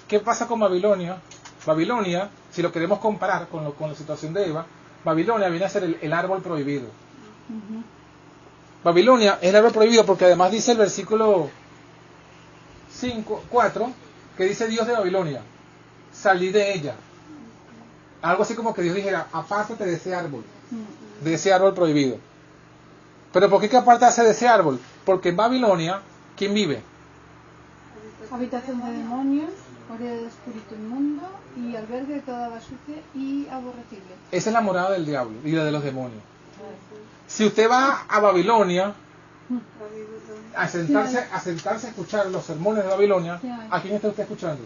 Speaker 1: ¿Qué pasa con Babilonia? Babilonia, si lo queremos comparar con la situación de Eva, Babilonia viene a ser el árbol prohibido. Babilonia es el árbol prohibido porque además dice el versículo 4, que dice Dios de Babilonia, salí de ella. Algo así como que Dios dijera, apártate de ese árbol prohibido. Pero ¿por qué que apartarse de ese árbol? Porque en Babilonia, ¿quién vive?
Speaker 3: Habitación de demonios, guardia de espíritu inmundo y albergue de toda ave sucia y aborrecible.
Speaker 1: Esa es la morada del diablo y la de los demonios. Si usted va a Babilonia a sentarse a escuchar los sermones de Babilonia, ¿a quién está usted escuchando?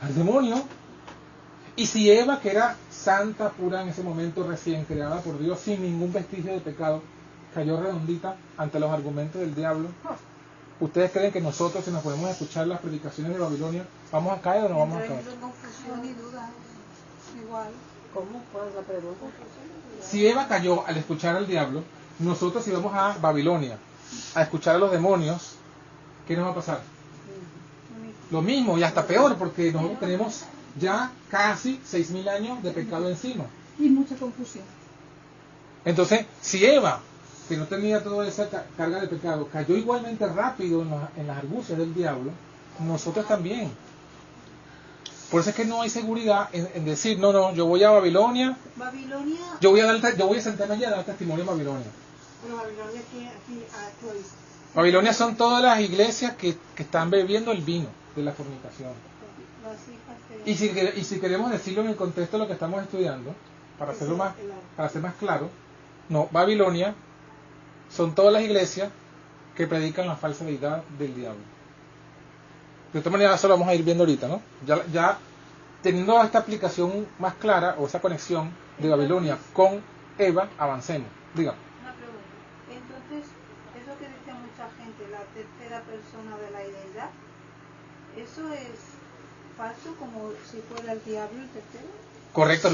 Speaker 1: Al demonio. Y si Eva, que era santa, pura en ese momento, recién creada por Dios, sin ningún vestigio de pecado, cayó redondita ante los argumentos del diablo, ¿ustedes creen que nosotros, si nos podemos escuchar las predicaciones de Babilonia, vamos a caer o no vamos a caer?
Speaker 5: Confusión y duda. Igual.
Speaker 3: ¿Cómo? ¿Cuál es la pregunta?
Speaker 1: Si Eva cayó al escuchar al diablo, nosotros si vamos a Babilonia a escuchar a los demonios, ¿qué nos va a pasar? Lo mismo y hasta peor, porque nosotros tenemos ya casi 6.000 años de pecado encima.
Speaker 3: Y mucha confusión.
Speaker 1: Entonces, si Eva, que no tenía toda esa carga de pecado, cayó igualmente rápido en las argucias del diablo, nosotros también. Por eso es que no hay seguridad en decir, no, yo voy a Babilonia, yo voy a sentarme allá a dar testimonio en Babilonia.
Speaker 5: Pero Babilonia aquí actual.
Speaker 1: Babilonia son todas las iglesias que están bebiendo el vino de la fornicación. Y si queremos decirlo en el contexto de lo que estamos estudiando, para ser más claro, no, Babilonia son todas las iglesias que predican la falsa deidad del diablo. De todas maneras, eso lo vamos a ir viendo ahorita, ¿no? Ya teniendo esta aplicación más clara, o esa conexión de Babilonia con Eva, avancemos. Dígame.
Speaker 5: Una pregunta. Entonces, eso que dice mucha gente, la tercera persona de la deidad, ¿eso es falso como si fuera el diablo el tercero?
Speaker 1: Correcto,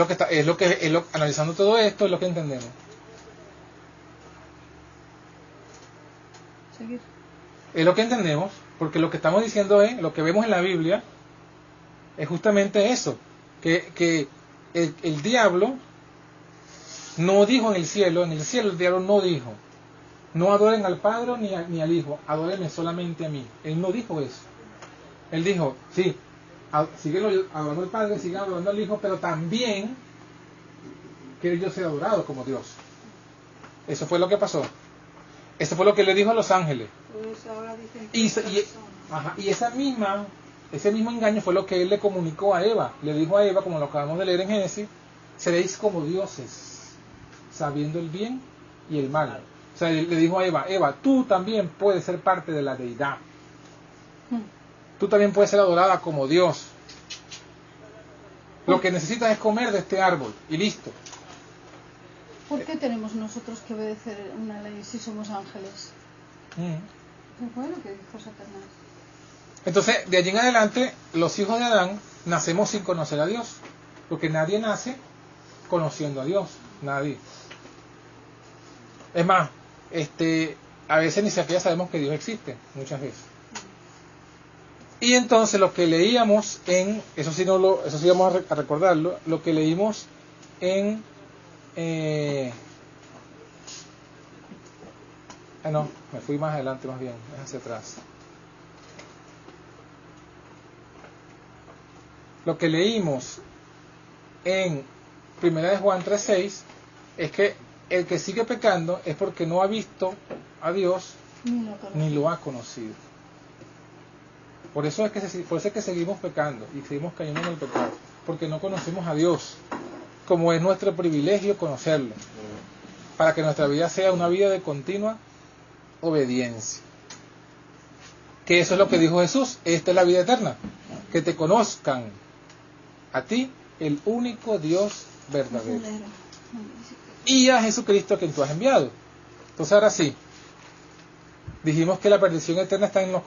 Speaker 1: analizando todo esto es lo que entendemos.
Speaker 3: Seguir.
Speaker 1: Es lo que entendemos, porque lo que estamos diciendo es, lo que vemos en la Biblia, es justamente eso, que el diablo no dijo en el cielo el diablo no dijo, no adoren al Padre ni al Hijo, adórenme solamente a mí. Él no dijo eso. Él dijo, sí, siguen adorando al Padre, siguen adorando al Hijo, pero también quiero yo ser adorado como Dios. Eso fue lo que pasó. Eso fue lo que le dijo a los ángeles.
Speaker 5: Pues ahora dicen
Speaker 1: y ese mismo engaño fue lo que él le comunicó a Eva. Le dijo a Eva, como lo acabamos de leer en Génesis, seréis como dioses, sabiendo el bien y el mal. O sea, le dijo a Eva, Eva, tú también puedes ser parte de la deidad. Tú también puedes ser adorada como Dios. Lo que necesitas es comer de este árbol y listo.
Speaker 3: ¿Por qué tenemos nosotros que obedecer una ley si somos ángeles? Pues fue lo que dijo Satanás.
Speaker 1: Entonces, de allí en adelante, los hijos de Adán nacemos sin conocer a Dios. Porque nadie nace conociendo a Dios. Nadie. Es más, a veces ni siquiera sabemos que Dios existe. Muchas veces. Y entonces lo que leíamos eso sí vamos a recordarlo, lo que leímos en no, me fui más adelante más bien, hacia atrás. Lo que leímos en 1 Juan 3:6 es que el que sigue pecando es porque no ha visto a Dios ni lo ha conocido. Por eso es que seguimos pecando y seguimos cayendo en el pecado, porque no conocemos a Dios, como es nuestro privilegio conocerlo, para que nuestra vida sea una vida de continua obediencia. Que eso es lo que dijo Jesús, esta es la vida eterna, que te conozcan a ti, el único Dios verdadero, y a Jesucristo a quien tú has enviado. Entonces ahora sí, dijimos que la perdición eterna está en los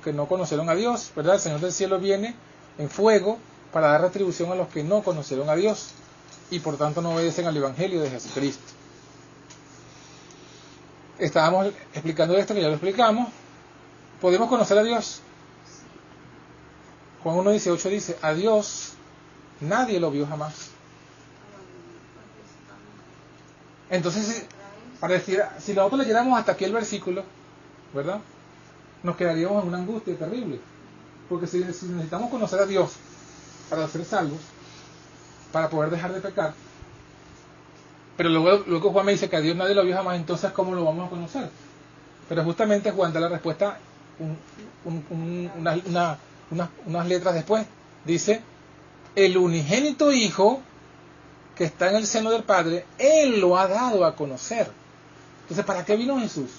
Speaker 1: que no conocieron a Dios, ¿verdad? El Señor del cielo viene en fuego para dar retribución a los que no conocieron a Dios y por tanto no obedecen al Evangelio de Jesucristo. Estábamos explicando esto, que ya lo explicamos. ¿Podemos conocer a Dios? Juan 1:18 dice, a Dios nadie lo vio jamás. Entonces, para decir, si nosotros leyéramos hasta aquí el versículo, ¿verdad? Nos quedaríamos en una angustia terrible. Porque si necesitamos conocer a Dios para ser salvos, para poder dejar de pecar, pero luego Juan me dice que a Dios nadie lo vio jamás, entonces ¿cómo lo vamos a conocer? Pero justamente Juan da la respuesta unas letras después. Dice, el unigénito Hijo que está en el seno del Padre, Él lo ha dado a conocer. Entonces, ¿para qué vino Jesús?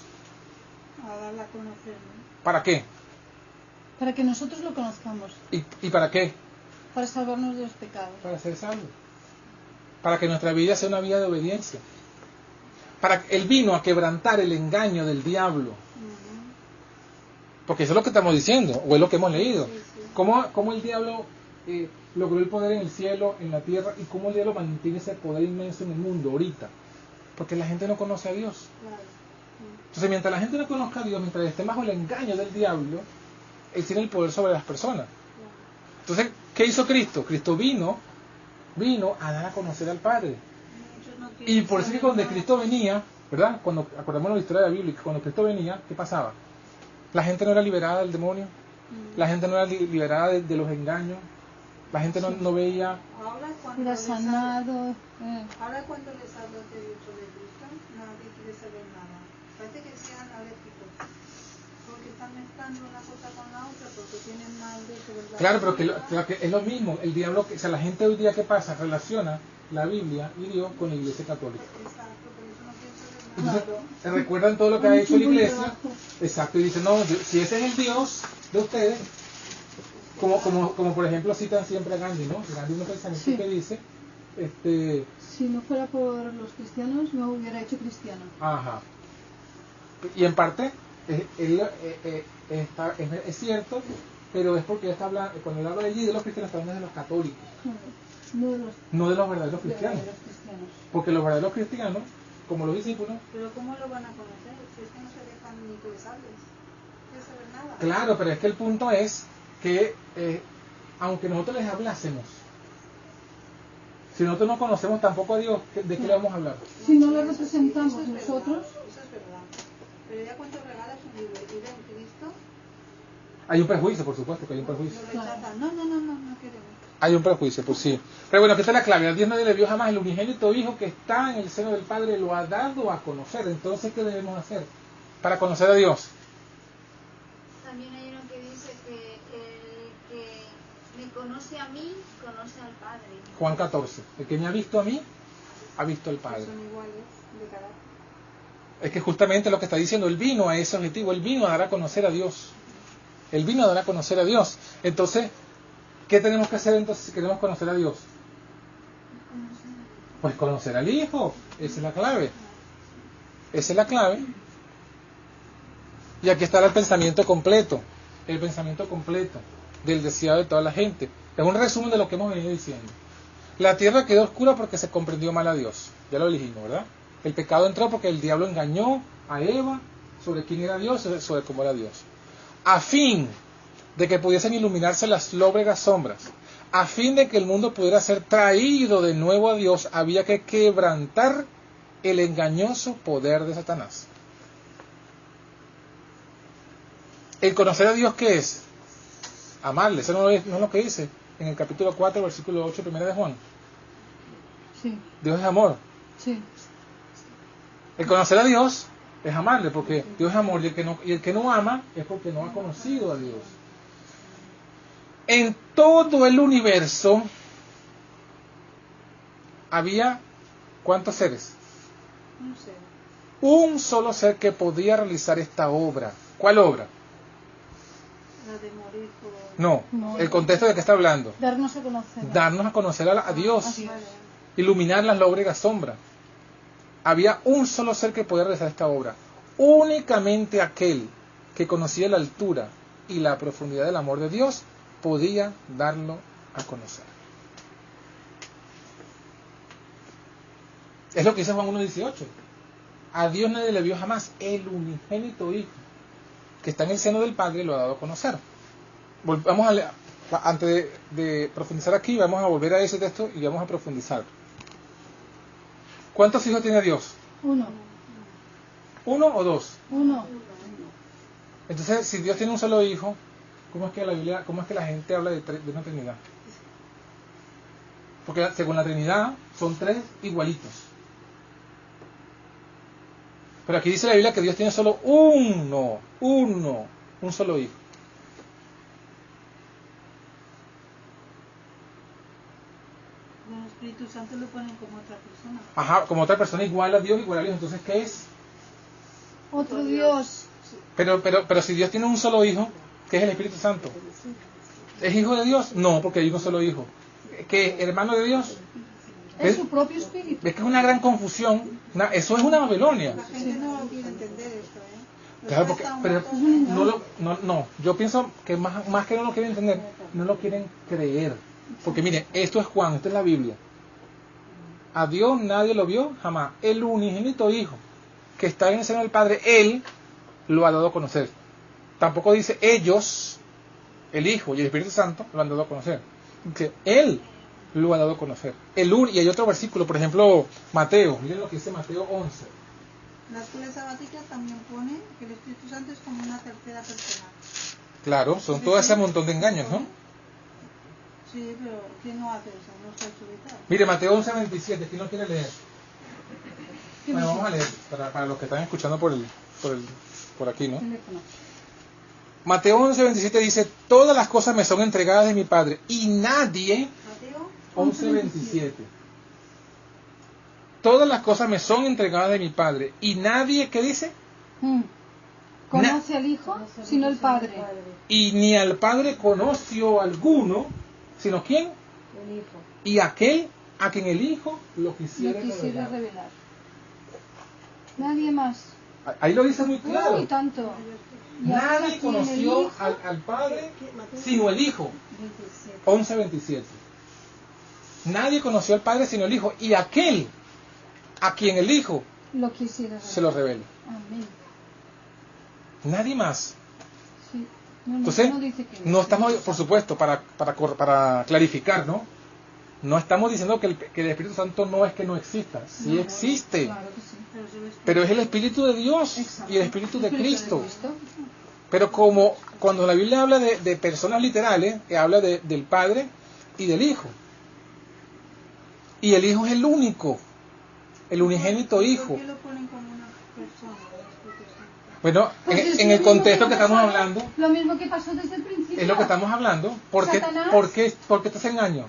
Speaker 5: A darla a conocer, ¿no?
Speaker 1: ¿Para qué?
Speaker 3: Para que nosotros lo conozcamos.
Speaker 1: ¿Y para qué?
Speaker 3: Para salvarnos de los pecados.
Speaker 1: Para ser salvos. Para que nuestra vida sea una vida de obediencia. Él vino a quebrantar el engaño del diablo. Porque eso es lo que estamos diciendo, o es lo que hemos leído. ¿Cómo el diablo logró el poder en el cielo, en la tierra, y cómo el diablo mantiene ese poder inmenso en el mundo ahorita? Porque la gente no conoce a Dios. Entonces, mientras la gente no conozca a Dios, mientras esté bajo el engaño del diablo, Él tiene el poder sobre las personas. Entonces, ¿qué hizo Cristo? Cristo vino a dar a conocer al Padre. Y por eso es que cuando Cristo venía, ¿verdad? Cuando acordamos la historia de la Biblia, que cuando Cristo venía, ¿qué pasaba? La gente no era liberada del demonio, la gente no era liberada de los engaños, la gente no veía.
Speaker 3: Era sanado.
Speaker 5: Ahora cuando les hablo de Cristo, nadie quiere saber nada. Parece que sean alérgicos, porque están mezclando una cosa con la otra, porque tienen mal de verdad.
Speaker 1: Claro, pero que es lo mismo. El diablo, o sea, la gente hoy día, ¿qué pasa? Relaciona la Biblia y Dios con la Iglesia Católica.
Speaker 5: Exacto, por eso no quieren saber nada.
Speaker 1: Entonces, recuerdan todo lo que ha hecho la Iglesia. Exacto, y dicen, no, si ese es el Dios de ustedes, como por ejemplo citan siempre a Gandhi, ¿no? Gandhi un pensamiento que dice,
Speaker 3: si no fuera por los cristianos, no hubiera hecho cristiano.
Speaker 1: Ajá. Y en parte es cierto, pero es porque está hablando, cuando él habla allí de los cristianos, está hablando de los católicos, no de los verdaderos cristianos. Porque los verdaderos cristianos, como los discípulos.
Speaker 5: Pero ¿cómo lo van a conocer? Si es que no se dejan ni que les hables, no quieren saber nada.
Speaker 1: Claro, pero es que el punto es que aunque nosotros les hablásemos, si nosotros no conocemos tampoco a Dios, ¿de qué le vamos a hablar?
Speaker 3: Si no le representamos nosotros.
Speaker 5: Eso es verdad. Pero ya cuando regalas un libro y ven Cristo,
Speaker 1: hay un prejuicio, por supuesto que hay un prejuicio.
Speaker 5: lo rechazan. No queremos.
Speaker 1: Hay un prejuicio, pues sí. Pero bueno, aquí está la clave. A Dios nadie le vio jamás, el unigénito Hijo que está en el seno del Padre lo ha dado a conocer. Entonces, ¿qué debemos hacer para conocer a Dios?
Speaker 4: También hay uno que dice que el que me conoce a mí, conoce al Padre.
Speaker 1: Juan 14. El que me ha visto a mí, ha visto al Padre.
Speaker 5: Son iguales de carácter.
Speaker 1: Es que justamente lo que está diciendo, Él vino a ese objetivo, Él vino a dar a conocer a Dios. Él vino a dar a conocer a Dios. Entonces, ¿qué tenemos que hacer entonces si queremos conocer a Dios? Pues conocer al Hijo. Esa es la clave. Esa es la clave. Y aquí está el pensamiento completo. El pensamiento completo del deseado de toda la gente. Es un resumen de lo que hemos venido diciendo. La tierra quedó oscura porque se comprendió mal a Dios. Ya lo dijimos, ¿verdad? El pecado entró porque el diablo engañó a Eva sobre quién era Dios, sobre cómo era Dios. A fin de que pudiesen iluminarse las lóbregas sombras, a fin de que el mundo pudiera ser traído de nuevo a Dios, había que quebrantar el engañoso poder de Satanás. El conocer a Dios, ¿qué es? Amarle. Eso no es lo que dice en el capítulo 4, versículo 8, primera de Juan.
Speaker 3: Sí.
Speaker 1: Dios es amor.
Speaker 3: Sí.
Speaker 1: El conocer a Dios es amarle, porque Dios es amor, y el que no ama es porque no ha conocido a Dios. En todo el universo había ¿cuántos seres?
Speaker 5: No sé.
Speaker 1: Un solo ser que podía realizar esta obra. ¿Cuál obra?
Speaker 5: La de morir por...
Speaker 1: No, el contexto de que está hablando.
Speaker 3: Darnos a conocer.
Speaker 1: Darnos a conocer a Dios.
Speaker 3: Así es.
Speaker 1: Iluminar las lóbregas sombras. Había un solo ser que podía realizar esta obra. Únicamente aquel que conocía la altura y la profundidad del amor de Dios podía darlo a conocer. Es lo que dice Juan 1:18. A Dios nadie le vio jamás. El unigénito Hijo que está en el seno del Padre lo ha dado a conocer. Vamos a leer, antes de profundizar aquí, vamos a volver a ese texto y vamos a profundizar. ¿Cuántos hijos tiene Dios?
Speaker 3: Uno.
Speaker 1: ¿Uno o dos?
Speaker 3: Uno.
Speaker 1: Entonces, si Dios tiene un solo hijo, ¿cómo es que la Biblia, cómo es que la gente habla de una Trinidad? Porque según la Trinidad son tres igualitos. Pero aquí dice la Biblia que Dios tiene solo un solo hijo.
Speaker 5: El Espíritu Santo lo ponen como otra persona.
Speaker 1: Ajá, como otra persona igual a Dios, igual a Dios. Entonces, ¿qué es?
Speaker 3: Otro Dios.
Speaker 1: Pero si Dios tiene un solo hijo, ¿qué es el Espíritu Santo? ¿Es hijo de Dios? No, porque hay un solo hijo. ¿Qué es hermano de Dios?
Speaker 3: Es su propio espíritu.
Speaker 1: Es que es una gran confusión. Eso es una Babilonia.
Speaker 5: La gente no lo quiere entender esto, ¿eh?
Speaker 1: Claro, porque, pero no, yo pienso que más que no lo quieren entender, no lo quieren creer. Porque miren, esto es Juan, esto es la Biblia. A Dios nadie lo vio jamás. El unigénito Hijo que está en el seno del Padre, Él lo ha dado a conocer. Tampoco dice ellos, el Hijo y el Espíritu Santo lo han dado a conocer. Dice, Él lo ha dado a conocer. Y hay otro versículo, por ejemplo, Mateo. Miren lo que dice Mateo 11.
Speaker 5: La escuela sabática también pone que el Espíritu Santo es como una tercera persona.
Speaker 1: Claro, son todo ese montón de engaños, ¿no?
Speaker 5: Sí, pero ¿quién no hace eso? No está exubicado.
Speaker 1: Mire, Mateo 11:27, ¿quién no quiere leer? Bueno, vamos a leer, para los que están escuchando por aquí, ¿no? Mateo 11:27 dice, todas las cosas me son entregadas de mi Padre, y nadie...
Speaker 5: Mateo
Speaker 1: 11:27. Todas las cosas me son entregadas de mi Padre, y nadie, ¿qué dice?
Speaker 3: Conoce al Hijo, sino el Padre.
Speaker 1: Y ni al Padre conoció alguno, sino ¿quién?
Speaker 2: El Hijo.
Speaker 1: Y aquel a quien el Hijo lo
Speaker 3: Lo
Speaker 1: quisiera
Speaker 3: quisiera
Speaker 1: revelar.
Speaker 3: revelar. Nadie más.
Speaker 1: Ahí lo dice muy claro.
Speaker 3: Uy, tanto. Y
Speaker 1: Nadie
Speaker 3: aquí en el
Speaker 1: conoció
Speaker 3: Hijo,
Speaker 1: al Padre sino el Hijo. 11:27. Nadie conoció al Padre sino el Hijo. Y aquel a quien el Hijo
Speaker 3: lo quisiera revelar.
Speaker 1: se lo revela.
Speaker 3: Amén.
Speaker 1: Nadie más.
Speaker 3: Sí. No,
Speaker 1: Entonces,
Speaker 3: no dice que
Speaker 1: no estamos, por supuesto, para clarificar, ¿no? No estamos diciendo que el Espíritu Santo no es que no exista. Sí existe.
Speaker 3: Claro que sí.
Speaker 1: Pero es el Espíritu de Dios
Speaker 3: Exacto.
Speaker 1: y el Espíritu de Cristo.
Speaker 3: Cristo.
Speaker 1: Pero como cuando la Biblia habla de personas literales, habla del Padre y del Hijo. Y el Hijo es el único, el unigénito Hijo.
Speaker 5: ¿Por qué lo ponen como una persona? el Espíritu Santo?
Speaker 1: Bueno,
Speaker 3: Pues es
Speaker 1: en
Speaker 3: lo
Speaker 1: el
Speaker 3: mismo
Speaker 1: contexto que estamos
Speaker 3: pasó-
Speaker 1: hablando,
Speaker 3: Lo mismo que pasó desde el principio.
Speaker 1: es lo que estamos hablando. ¿Por qué te hace engaño?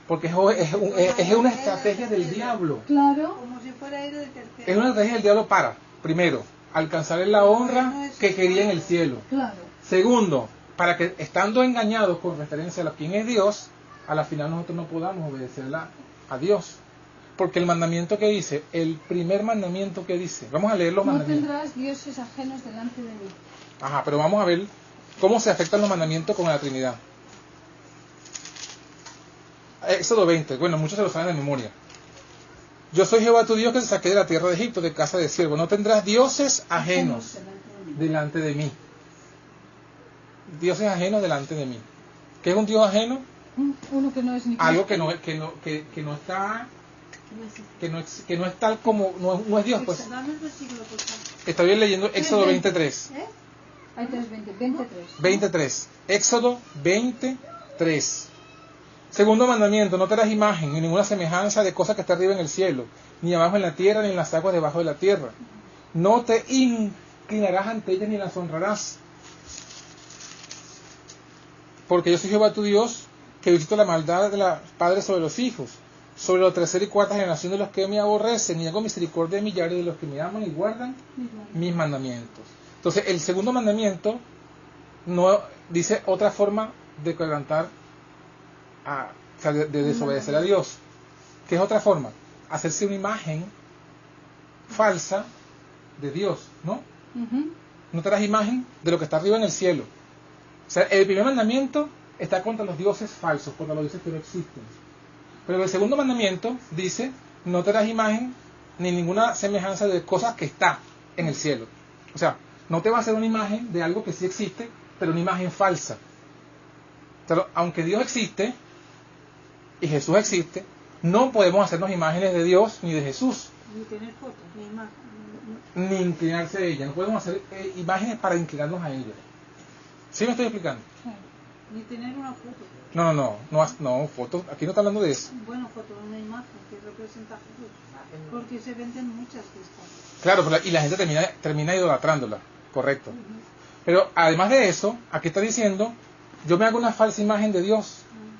Speaker 1: Porque es una estrategia del diablo.
Speaker 3: Claro.
Speaker 5: Como si fuera él el tercero.
Speaker 1: Es una estrategia del diablo para primero, alcanzar la honra que quería en el cielo.
Speaker 3: Claro.
Speaker 1: Segundo, para que estando engañados con referencia a quién es Dios, a la final nosotros no podamos obedecerla a Dios. Porque el mandamiento que dice, el primer mandamiento que dice, vamos a leer los
Speaker 3: No
Speaker 1: mandamientos.
Speaker 3: tendrás dioses ajenos delante de mí.
Speaker 1: Ajá, pero vamos a ver cómo se afectan los mandamientos con la Trinidad. Éxodo 20, bueno, muchos se lo saben de memoria. Yo soy Jehová tu Dios que te saqué de la tierra de Egipto, de casa de siervo. No tendrás dioses ajenos delante de mí. Dioses ajenos delante de mí. ¿Qué es un Dios ajeno?
Speaker 3: Uno que no es ni
Speaker 1: Algo que no es tal como, no es Dios, pues.
Speaker 5: Dame el versículo, por favor.
Speaker 1: Estoy leyendo Éxodo 23.
Speaker 3: Hay 23.
Speaker 1: 23. Éxodo 23. Segundo mandamiento, no te harás imagen ni ninguna semejanza de cosa que está arriba en el cielo, ni abajo en la tierra, ni en las aguas debajo de la tierra. No te inclinarás ante ellas ni las honrarás. Porque yo soy Jehová tu Dios, que visito la maldad de los padres sobre los hijos, sobre la tercera y cuarta generación de los que me aborrecen, y hago misericordia de millares de los que me aman y guardan mis mandamientos. Entonces, el segundo mandamiento no dice otra forma de quebrantar, o sea, de desobedecer a Dios. ¿Qué es otra forma? Hacerse una imagen falsa de Dios, ¿no? No te harás imagen de lo que está arriba en el cielo. O sea, el primer mandamiento está contra los dioses falsos, contra los dioses que no existen. Pero el segundo mandamiento dice, no te harás imagen ni ninguna semejanza de cosas que está en el cielo. O sea, no te va a hacer una imagen de algo que sí existe, pero una imagen falsa. Pero aunque Dios existe y Jesús existe, no podemos hacernos imágenes de Dios ni de Jesús.
Speaker 5: Ni tener fotos, ni imagen.
Speaker 1: Ni inclinarse a ella. No podemos hacer imágenes para inclinarnos a ella. ¿Sí me estoy explicando?
Speaker 5: Ni tener una foto.
Speaker 1: No, fotos. Aquí no está hablando de eso.
Speaker 5: Bueno, foto de una imagen que representa a Jesús. Porque se venden muchas de estas.
Speaker 1: Claro, y la gente termina idolatrándola. Correcto. Pero además de eso, aquí está diciendo, yo me hago una falsa imagen de Dios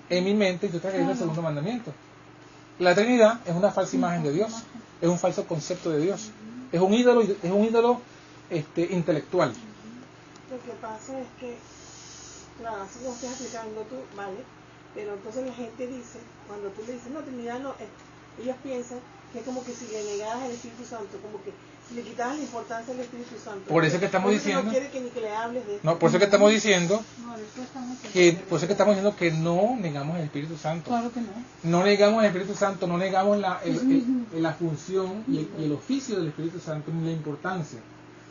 Speaker 1: en mi mente y yo estoy creyendo el segundo mandamiento. La Trinidad es una falsa imagen de Dios. Es un falso concepto de Dios. Es un ídolo intelectual.
Speaker 6: Lo que pasa es que, claro, así como estás explicando tú, vale, pero entonces la gente dice, cuando tú le dices, no, Trinidad no, ellos piensan que es como que si le negaras el Espíritu Santo, como que si le quitaras la importancia al Espíritu Santo.
Speaker 1: Por eso que estamos diciendo,
Speaker 6: no quiere que ni que le hables de esto.
Speaker 1: No, por eso que estamos diciendo
Speaker 5: No, les cuesta mucho.
Speaker 1: por eso que estamos diciendo que no negamos el Espíritu Santo.
Speaker 3: Claro que no.
Speaker 1: No negamos el Espíritu Santo, no negamos la función y el oficio del Espíritu Santo ni la importancia.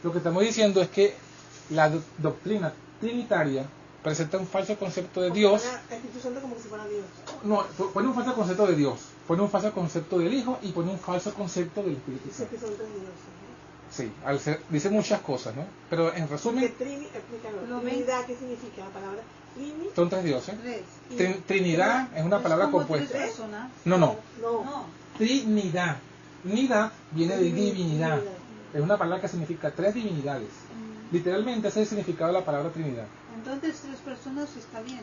Speaker 1: Lo que estamos diciendo es que la doctrina trinitaria presenta un falso concepto de Dios.
Speaker 6: El Espíritu Santo como si fuera Dios.
Speaker 1: No, pone un falso concepto de Dios, pone un falso concepto del Hijo y pone un falso concepto del Espíritu
Speaker 6: Dice
Speaker 1: Santo.
Speaker 6: que son tres dioses.
Speaker 1: Sí, dice muchas cosas, ¿no? Pero en resumen,
Speaker 6: Explícalo. Trinidad, ¿qué significa la palabra? Trini.
Speaker 1: son tres dioses.
Speaker 5: Tres.
Speaker 1: Trinidad es una palabra
Speaker 5: como
Speaker 1: compuesta.
Speaker 5: tres personas.
Speaker 1: No.
Speaker 5: No.
Speaker 1: Trinidad. Nidad viene de divinidad. Es una palabra que significa tres divinidades. Literalmente ese es el significado de la palabra Trinidad.
Speaker 5: Entonces tres personas está bien.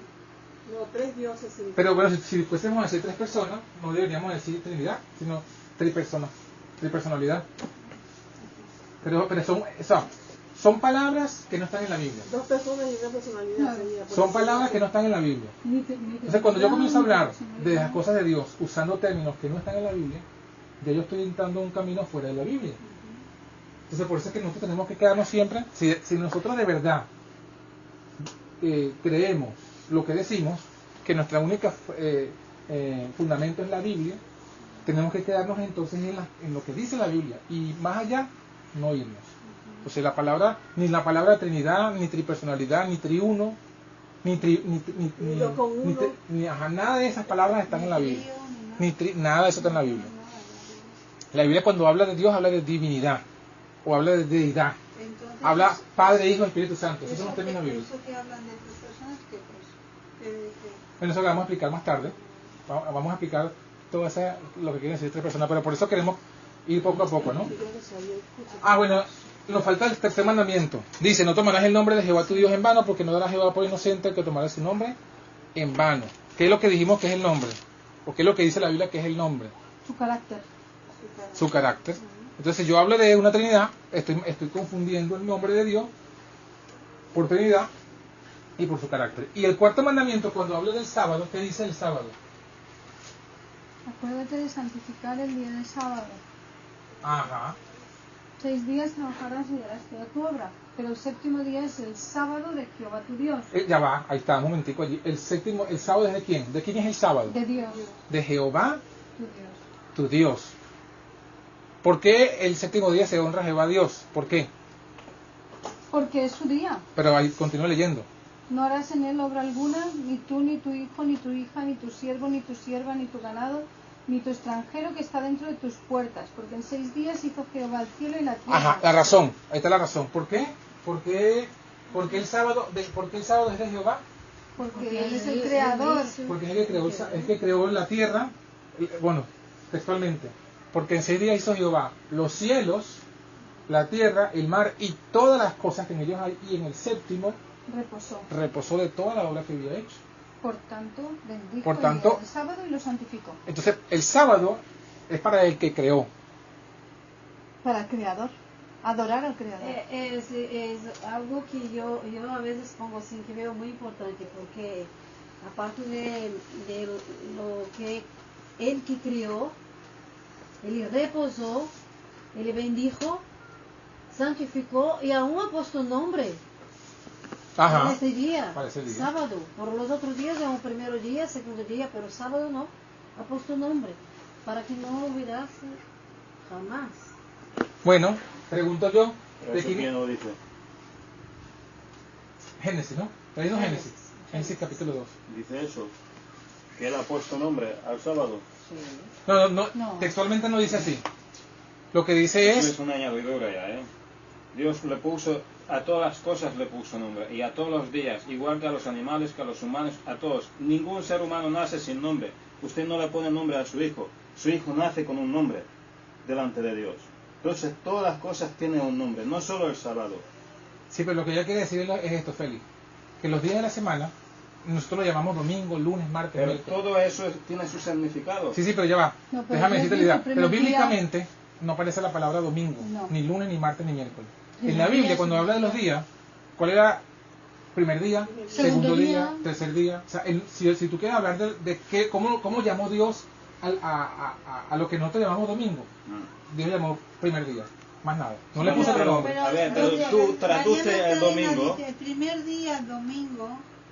Speaker 6: No, tres dioses significa.
Speaker 1: Pero bueno, si fuésemos a decir tres personas, no deberíamos decir Trinidad, sino tripersonalidad. Pero son palabras que no están en la Biblia.
Speaker 6: Dos personas y una personalidad. Sería,
Speaker 1: Son palabras que no están en la Biblia. Entonces cuando yo comienzo a hablar de las cosas de Dios usando términos que no están en la Biblia, ya yo estoy entrando un camino fuera de la Biblia. Entonces por eso es que nosotros tenemos que quedarnos siempre, si nosotros de verdad creemos lo que decimos, que nuestra única fundamento es la Biblia, tenemos que quedarnos entonces en lo que dice la Biblia y más allá no irnos. O sea, ni la palabra Trinidad, ni tripersonalidad, ni triuno, nada de esas palabras están en la Biblia. Nada de eso está en la Biblia. La Biblia cuando habla de Dios habla de divinidad o habla de deidad.
Speaker 5: Entonces,
Speaker 1: Habla Padre, Hijo, Espíritu Santo. Eso no está en la Biblia.
Speaker 5: Eso que hablan de tres personas, ¿qué pues?
Speaker 1: Bueno, eso lo vamos a explicar más tarde. Vamos a explicar todo eso, lo que quieren decir tres personas, pero por eso queremos ir poco a poco, ¿no? Bueno, nos falta el tercer mandamiento. Dice, no tomarás el nombre de Jehová tu Dios en vano, porque no darás a Jehová por inocente el que tomará su nombre en vano. ¿Qué es lo que dijimos que es el nombre? ¿O qué es lo que dice la Biblia que es el nombre?
Speaker 3: Su carácter.
Speaker 1: Su carácter. Entonces, yo hablo de una Trinidad, estoy confundiendo el nombre de Dios por Trinidad y por su carácter. Y el cuarto mandamiento, cuando hablo del sábado, ¿qué dice el sábado?
Speaker 3: Acuérdate de santificar el día del sábado.
Speaker 1: Ajá.
Speaker 3: 6 días trabajarás y harás toda tu obra, pero el séptimo día es el sábado de Jehová tu Dios.
Speaker 1: Ya va, ahí está, un momentico allí. El sábado es de quién? ¿De quién es el sábado?
Speaker 3: De Dios,
Speaker 1: De Jehová,
Speaker 3: tu Dios.
Speaker 1: tu Dios. ¿Por qué el séptimo día se honra a Jehová Dios? ¿Por qué?
Speaker 3: Porque es su día.
Speaker 1: Pero ahí continúo leyendo.
Speaker 3: No harás en él obra alguna, ni tú, ni tu hijo, ni tu hija, ni tu siervo, ni tu sierva, ni tu ganado, ni tu extranjero que está dentro de tus puertas, porque en 6 días hizo Jehová el cielo y la tierra.
Speaker 1: Ajá, la razón, ahí está la razón. ¿Por qué? ¿Por qué el sábado es de Jehová?
Speaker 3: Porque él es el creador.
Speaker 1: Porque es el que creó la tierra, bueno, textualmente. Porque en 6 días hizo Jehová los cielos, la tierra, el mar y todas las cosas que en ellos hay, y en el séptimo reposó de toda la obra que había hecho.
Speaker 3: Por tanto, bendijo
Speaker 1: Por tanto,
Speaker 3: el día del sábado y lo santificó.
Speaker 1: Entonces, el sábado es para el que creó.
Speaker 3: Para el creador. Adorar al creador.
Speaker 7: Es algo que yo a veces pongo así, que veo muy importante, porque aparte de lo que él que creó, él reposó, él bendijo, santificó y aún ha puesto nombre.
Speaker 1: Ajá.
Speaker 7: Para ese día, sábado. Por los otros días es un primer día, segundo día, pero sábado no. Ha puesto nombre para que no olvidase jamás.
Speaker 1: Bueno, pregunto yo.
Speaker 8: ¿De quién lo dice?
Speaker 1: Génesis, ¿no? Leído Génesis. Génesis capítulo 2.
Speaker 8: Dice eso. Que él ha puesto nombre al sábado.
Speaker 7: Sí.
Speaker 1: No, textualmente no dice así. Lo que dice
Speaker 8: Eso es una añadidura ya, ¿eh? Dios le puso, a todas las cosas le puso nombre, y a todos los días, igual que a los animales, que a los humanos, a todos. Ningún ser humano nace sin nombre. Usted no le pone nombre a su hijo nace con un nombre delante de Dios. Entonces todas las cosas tienen un nombre, no solo el sábado.
Speaker 1: Sí, pero lo que yo quiero decir es esto, Félix, que los días de la semana nosotros lo llamamos domingo, lunes, martes,
Speaker 8: Pero
Speaker 1: miércoles.
Speaker 8: todo eso tiene su significado.
Speaker 1: Sí, pero ya va.
Speaker 3: No, pero
Speaker 1: Déjame decirte la idea.
Speaker 3: primer
Speaker 1: Pero
Speaker 3: día-
Speaker 1: bíblicamente no aparece la palabra domingo,
Speaker 3: No.
Speaker 1: ni lunes, ni martes, ni miércoles. En
Speaker 3: Primer
Speaker 1: la Biblia,
Speaker 3: día,
Speaker 1: cuando
Speaker 3: segundo
Speaker 1: habla de los
Speaker 3: día.
Speaker 1: días, ¿cuál era? Primer día, segundo día,
Speaker 3: día.
Speaker 1: tercer día. O sea, si tú quieres hablar de qué, cómo llamó Dios a lo que nosotros llamamos domingo, Dios llamó primer día, más nada. No le puso otro nombre.
Speaker 8: A ver, pero tú traduce el domingo.
Speaker 5: El primer día, domingo.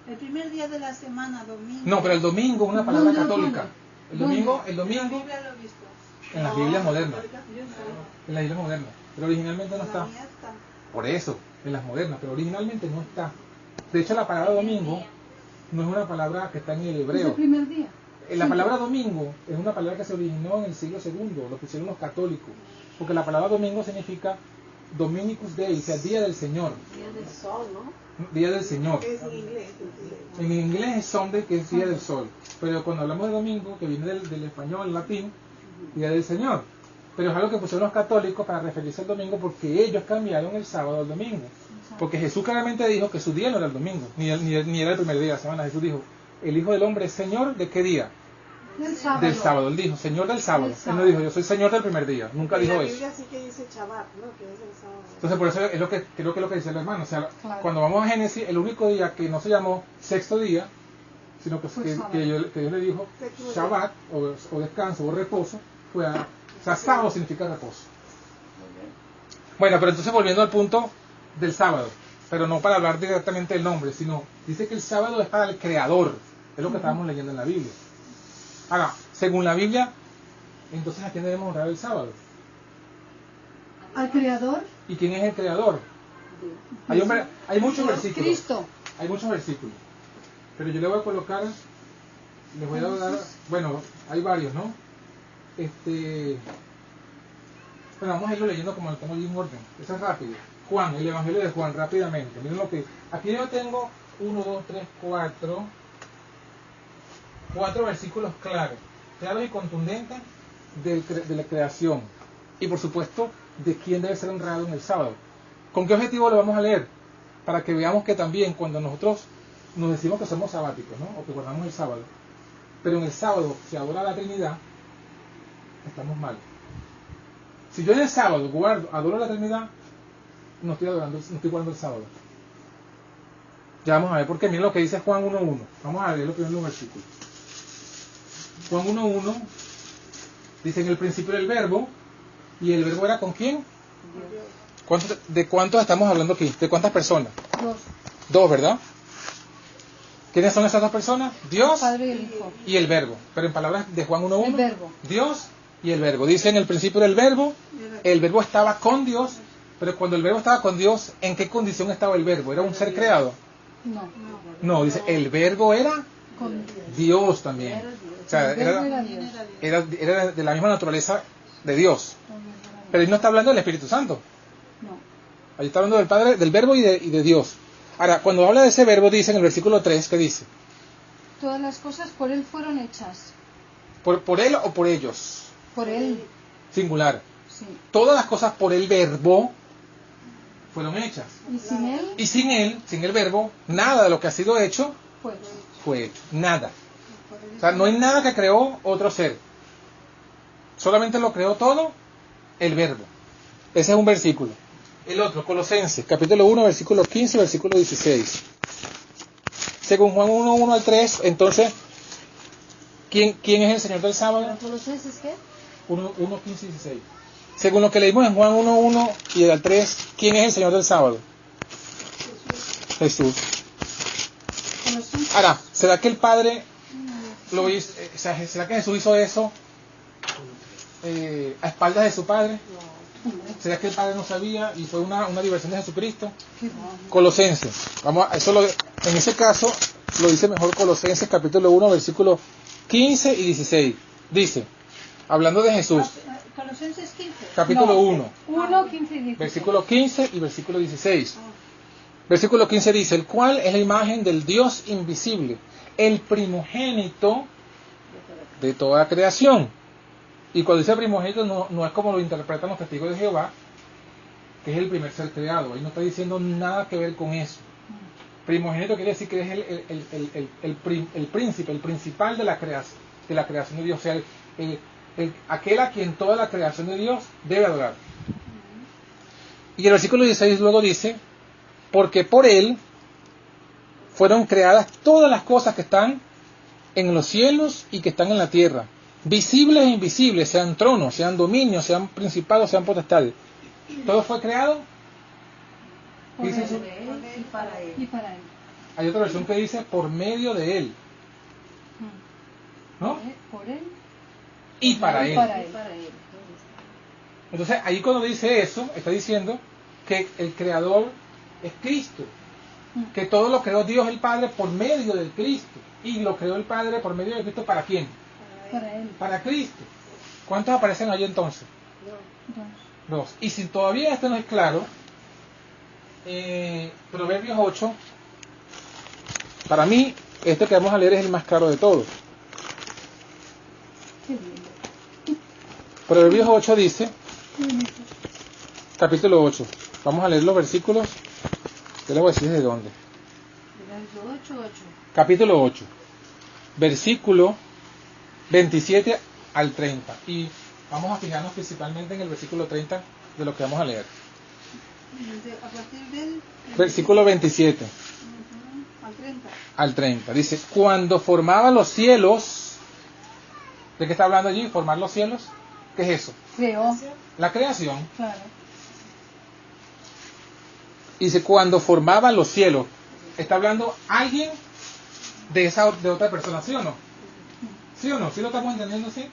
Speaker 5: El primer día de la semana, domingo.
Speaker 1: No, pero el domingo es una palabra
Speaker 3: ¿Dónde lo
Speaker 1: católica.
Speaker 3: pone?
Speaker 1: El domingo,
Speaker 5: En la Biblia lo he visto.
Speaker 1: en las Biblias modernas. En las Biblias modernas. Pero originalmente no
Speaker 5: La
Speaker 1: está.
Speaker 5: mía está.
Speaker 1: Por eso, en las modernas, pero originalmente no está. De hecho, la palabra domingo no es una palabra que está en el
Speaker 3: Es el
Speaker 1: hebreo.
Speaker 3: primer día.
Speaker 1: La palabra domingo es una palabra que se originó en el siglo II, lo que hicieron los católicos. Porque la palabra domingo significa Dominicus Dei, o sea, día del Señor.
Speaker 7: Día del sol, ¿no?
Speaker 1: Día del Señor.
Speaker 6: Es en inglés.
Speaker 1: En inglés es Sunday, que es día del sol. Pero cuando hablamos de domingo, que viene del español, latín, día del Señor. Pero es algo que pusieron los católicos para referirse al domingo porque ellos cambiaron el sábado al domingo. Porque Jesús claramente dijo que su día no era el domingo, ni era el primer día de la semana. Jesús dijo, el Hijo del Hombre es Señor ¿de qué día?
Speaker 3: Del sábado.
Speaker 1: Del sábado. Él dijo, Señor del sábado.
Speaker 3: Del
Speaker 1: Él
Speaker 3: sábado.
Speaker 1: no dijo, yo soy Señor del primer día. Nunca
Speaker 6: En
Speaker 1: dijo
Speaker 6: la
Speaker 1: eso.
Speaker 6: Biblia sí que dice Shabbat, ¿no? Que es el sábado.
Speaker 1: Entonces por eso es lo que creo que es lo que dice el hermano. O sea,
Speaker 3: Claro.
Speaker 1: cuando vamos a Génesis, el único día que no se llamó sexto día, sino que,
Speaker 3: Fue
Speaker 1: que,
Speaker 3: sábado.
Speaker 1: que Dios le dijo
Speaker 6: Séptimo día.
Speaker 1: Shabbat o descanso o reposo, fue o sea, sábado significa reposo. Bueno, pero entonces volviendo al punto del sábado, pero no para hablar directamente del nombre, sino dice que el sábado es para el creador, es lo que estábamos leyendo en la Biblia. Ahora, según la Biblia, entonces ¿a quién debemos honrar el sábado?
Speaker 3: Al creador.
Speaker 1: ¿Y quién es el creador? Hay muchos versículos.
Speaker 3: Cristo.
Speaker 1: Hay muchos versículos. Pero yo le voy a colocar, les voy a dar, bueno, hay varios, ¿no? Bueno, vamos a irlo leyendo como lo tengo allí en orden. Eso es rápido. Juan, el Evangelio de Juan, rápidamente. Miren lo que. Aquí yo tengo 1, 2, 3, 4. 4 versículos claros y contundentes de la creación. Y por supuesto, de quién debe ser honrado en el sábado. ¿Con qué objetivo lo vamos a leer? Para que veamos que también cuando nosotros nos decimos que somos sabáticos, ¿no? O que guardamos el sábado, pero en el sábado se adora a la Trinidad, estamos mal. Si yo en el sábado adoro la Trinidad, no estoy guardando el sábado. Ya vamos a ver, porque miren lo que dice Juan 1.1. Vamos a leer lo primero en los versículos. Juan 1.1 dice: en el principio era el verbo, y el verbo era ¿con quién? ¿De cuántos estamos hablando aquí? ¿De cuántas personas? Dos, ¿verdad? ¿Quiénes son esas dos personas? Dios
Speaker 3: Padre y el Hijo.
Speaker 1: y el verbo. Pero en palabras de Juan 1.1,
Speaker 3: El verbo.
Speaker 1: Dios y el verbo. Dice: en el principio era el verbo estaba con Dios, pero cuando el verbo estaba con Dios, ¿en qué condición estaba el verbo? ¿Era un ser creado?
Speaker 3: No.
Speaker 1: No, dice, el verbo era
Speaker 3: Con
Speaker 1: Dios también. O sea,
Speaker 3: el verbo era Dios.
Speaker 1: era de la misma naturaleza de Dios. Pero ahí no está hablando del Espíritu Santo.
Speaker 3: No.
Speaker 1: Ahí está hablando del Padre, del verbo y de Dios. Ahora, cuando habla de ese verbo, dice en el versículo 3, ¿qué dice?
Speaker 3: Todas las cosas por Él fueron hechas.
Speaker 1: ¿Por él o por ellos?
Speaker 3: Por Él.
Speaker 1: Singular.
Speaker 3: Sí.
Speaker 1: Todas las cosas por el verbo fueron hechas.
Speaker 3: Y sin Él,
Speaker 1: Y sin él, sin el verbo, nada de lo que ha sido hecho
Speaker 3: pues.
Speaker 1: fue hecho. Nada. O sea, no hay nada que creó otro ser. Solamente lo creó todo el verbo. Ese es un versículo. El otro, Colosenses, capítulo 1, versículo 15 y versículo 16. Según Juan 1, 1 al 3, entonces, ¿quién es el Señor del sábado?
Speaker 7: ¿Colosenses qué?
Speaker 1: 1, 15 y 16. Según lo que leímos en Juan 1, 1 y al 3, ¿quién es el Señor del sábado? Jesús. Ahora, ¿será que el Padre lo hizo? ¿Será que Jesús hizo eso a espaldas de su Padre? ¿Será que el Padre no sabía y fue una diversión de Jesucristo? Colosenses. En ese caso lo dice mejor Colosenses capítulo 1, versículos 15 y 16. Dice, hablando de Jesús,
Speaker 5: Colosenses 15.
Speaker 1: capítulo 1,
Speaker 3: 1, 15 y 16.
Speaker 1: versículo 15 y versículo 16. Versículo 15 dice, el cual es la imagen del Dios invisible, el primogénito de toda creación. Y cuando dice primogénito no es como lo interpretan los testigos de Jehová, que es el primer ser creado. Ahí no está diciendo nada que ver con eso. Primogénito quiere decir que es el príncipe, el principal de la creación de Dios. O sea, aquel a quien toda la creación de Dios debe adorar. Y el versículo 16 luego dice, porque por él fueron creadas todas las cosas que están en los cielos y que están en la tierra, visibles e invisibles, sean tronos, sean dominios, sean principados, sean potestades. Todo fue creado.
Speaker 3: Por
Speaker 1: Dice
Speaker 3: Él.
Speaker 1: eso.
Speaker 7: Y para él.
Speaker 3: Y para Él.
Speaker 1: Hay otra versión que dice por medio de él, ¿no?
Speaker 3: Por Él.
Speaker 1: Y para
Speaker 3: Y
Speaker 1: él.
Speaker 3: para Él.
Speaker 7: Para él.
Speaker 1: Entonces ahí cuando dice eso, está diciendo que el creador es Cristo, que todo lo creó Dios el Padre por medio del Cristo, y lo creó el Padre por medio de Cristo. ¿Para quién?
Speaker 3: Para Él.
Speaker 1: Para Cristo. ¿Cuántos aparecen ahí entonces? Dos. Y si todavía esto no es claro, Proverbios 8, para mí este que vamos a leer es el más claro de todos.
Speaker 3: Qué lindo.
Speaker 1: Proverbios 8 dice, capítulo 8, vamos a leer los versículos, yo les voy a decir de dónde.
Speaker 7: Verso 8.
Speaker 1: Capítulo 8, versículo 27 al 30. Y vamos a fijarnos principalmente en el versículo 30 de lo que vamos a leer.
Speaker 5: A partir del
Speaker 1: Versículo 27
Speaker 5: al 30.
Speaker 1: al 30. Dice, cuando formaba los cielos, ¿de qué está hablando allí? ¿Formar los cielos? ¿Qué es eso?
Speaker 3: Creó.
Speaker 1: La creación.
Speaker 3: Claro.
Speaker 1: Dice, cuando formaba los cielos. Está hablando alguien de otra persona, ¿sí o no? ¿Sí o no? ¿Sí lo estamos entendiendo así?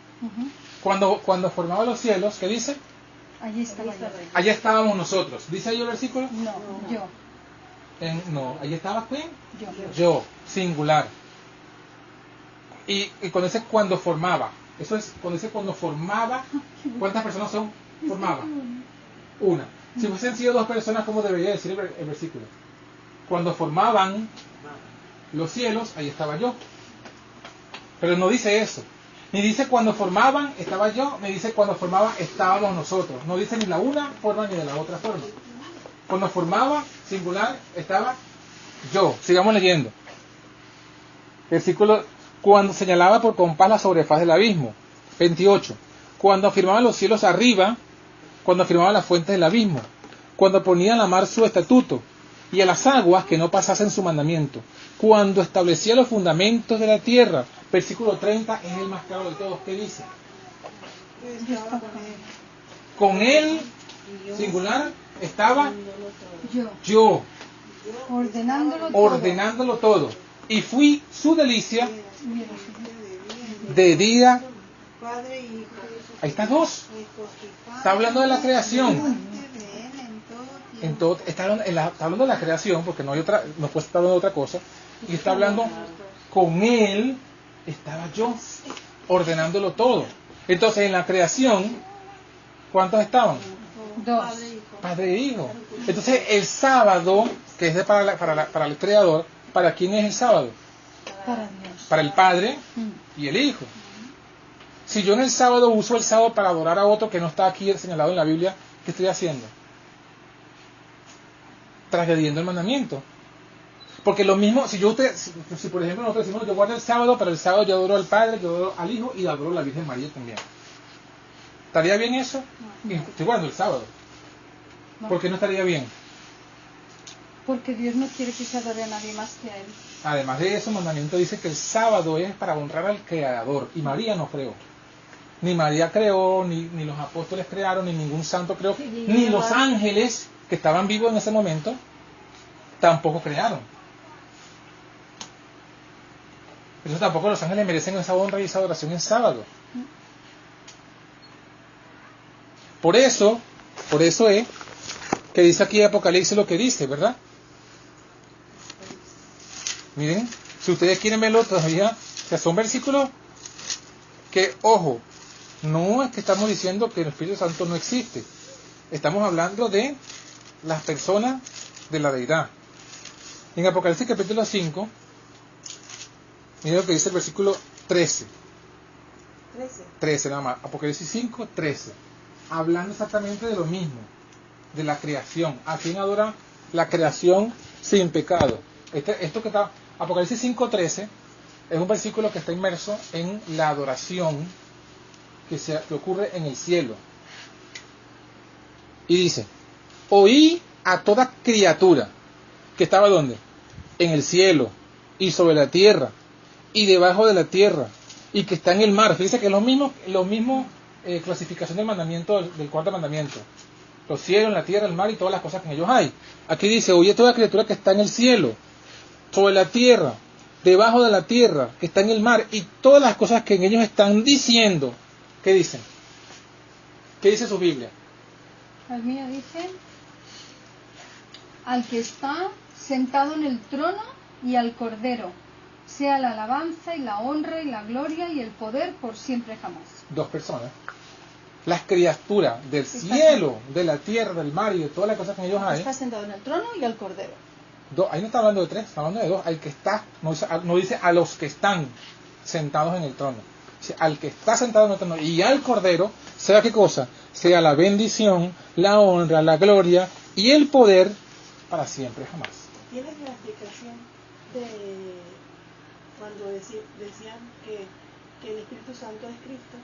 Speaker 1: Cuando formaba los cielos, ¿qué dice?
Speaker 3: Allí estaba yo.
Speaker 1: Allá estábamos nosotros. ¿Dice ahí el versículo?
Speaker 3: No, yo.
Speaker 1: No, allí estaba quién?
Speaker 3: Yo.
Speaker 1: Singular. Y cuando dice cuando formaba, eso es cuando dice cuando formaba, ¿cuántas personas son? Formaba. Una. Si hubiesen sido dos personas, ¿cómo debería decir el versículo? Cuando formaban los cielos, ahí estaba yo. Pero no dice eso. Ni dice cuando formaban estaba yo, ni dice cuando formaba estábamos nosotros. No dice ni la una forma ni de la otra forma. Cuando formaba, singular, estaba yo. Sigamos leyendo. Versículo, cuando señalaba por compás la sobrefaz del abismo. 28. Cuando afirmaba los cielos arriba cuando afirmaba las fuentes del abismo, cuando ponía a la mar su estatuto, y a las aguas que no pasasen su mandamiento, cuando establecía los fundamentos de la tierra. Versículo 30 es el más claro de todos. ¿Qué dice? Con él, singular, estaba yo, ordenándolo todo. Y fui su delicia de día. Ahí está dos. Está hablando de la creación. Está hablando de la creación, porque no hay otra, no puede estar hablando de otra cosa. Y está hablando, con él estaba yo, ordenándolo todo. Entonces, en la creación, ¿cuántos estaban?
Speaker 3: Dos.
Speaker 1: Padre e hijo. Entonces, el sábado, que es para el creador, ¿para quién es el sábado?
Speaker 3: Para Dios.
Speaker 1: Para el Padre y el Hijo. Si yo en el sábado uso el sábado para adorar a otro que no está aquí señalado en la Biblia, ¿qué estoy haciendo? Transgrediendo el mandamiento. Porque lo mismo, si por ejemplo nosotros decimos, yo guardo el sábado, pero el sábado yo adoro al Padre, yo adoro al Hijo y adoro a la Virgen María también. ¿Estaría bien eso?
Speaker 3: No.
Speaker 1: Estoy guardando el sábado.
Speaker 3: No.
Speaker 1: ¿Por qué no estaría bien?
Speaker 3: Porque Dios no quiere que se adore a nadie más que a Él.
Speaker 1: Además de eso, el mandamiento dice que el sábado es para honrar al Creador. Y María no creó. Ni María creó, ni los apóstoles crearon, ni ningún santo creó, ni los ángeles que estaban vivos en ese momento tampoco crearon. Entonces tampoco los ángeles merecen esa honra y esa adoración en sábado. Por eso es que dice aquí Apocalipsis lo que dice, ¿verdad? Miren, si ustedes quieren verlo todavía, o sea, son versículos que, ojo, no es que estamos diciendo que el Espíritu Santo no existe. Estamos hablando de las personas de la deidad. En Apocalipsis capítulo 5, miren lo que dice el versículo 13. 13 nada más. Apocalipsis 5, 13. Hablando exactamente de lo mismo, de la creación. ¿A quién adora la creación sin pecado? Esto que está, Apocalipsis 5, 13, es un versículo que está inmerso en la adoración que ocurre en el cielo. Y dice, oí a toda criatura que estaba ¿dónde? En el cielo y sobre la tierra y debajo de la tierra y que está en el mar. Fíjense que es lo mismo clasificación del mandamiento, del cuarto mandamiento. Los cielos, la tierra, el mar y todas las cosas que en ellos hay. Aquí dice, oye toda criatura que está en el cielo, sobre la tierra, debajo de la tierra, que está en el mar y todas las cosas que en ellos están diciendo. ¿Qué dicen? ¿Qué dice su Biblia?
Speaker 3: El mío dice, al que está sentado en el trono y al Cordero, sea la alabanza y la honra y la gloria y el poder por siempre jamás.
Speaker 1: Dos personas. Las criaturas del cielo, de la tierra, del mar y de todas las cosas que en ellos hay.
Speaker 2: Está sentado en el trono y al Cordero.
Speaker 1: Ahí no está hablando de tres, está hablando de dos. Al que está, no dice a los que están sentados en el trono. Dice, al que está sentado en el trono y al Cordero, sea qué cosa, sea la bendición, la honra, la gloria y el poder para siempre jamás.
Speaker 6: ¿Tienes la explicación de cuando decían que el Espíritu Santo es Cristo?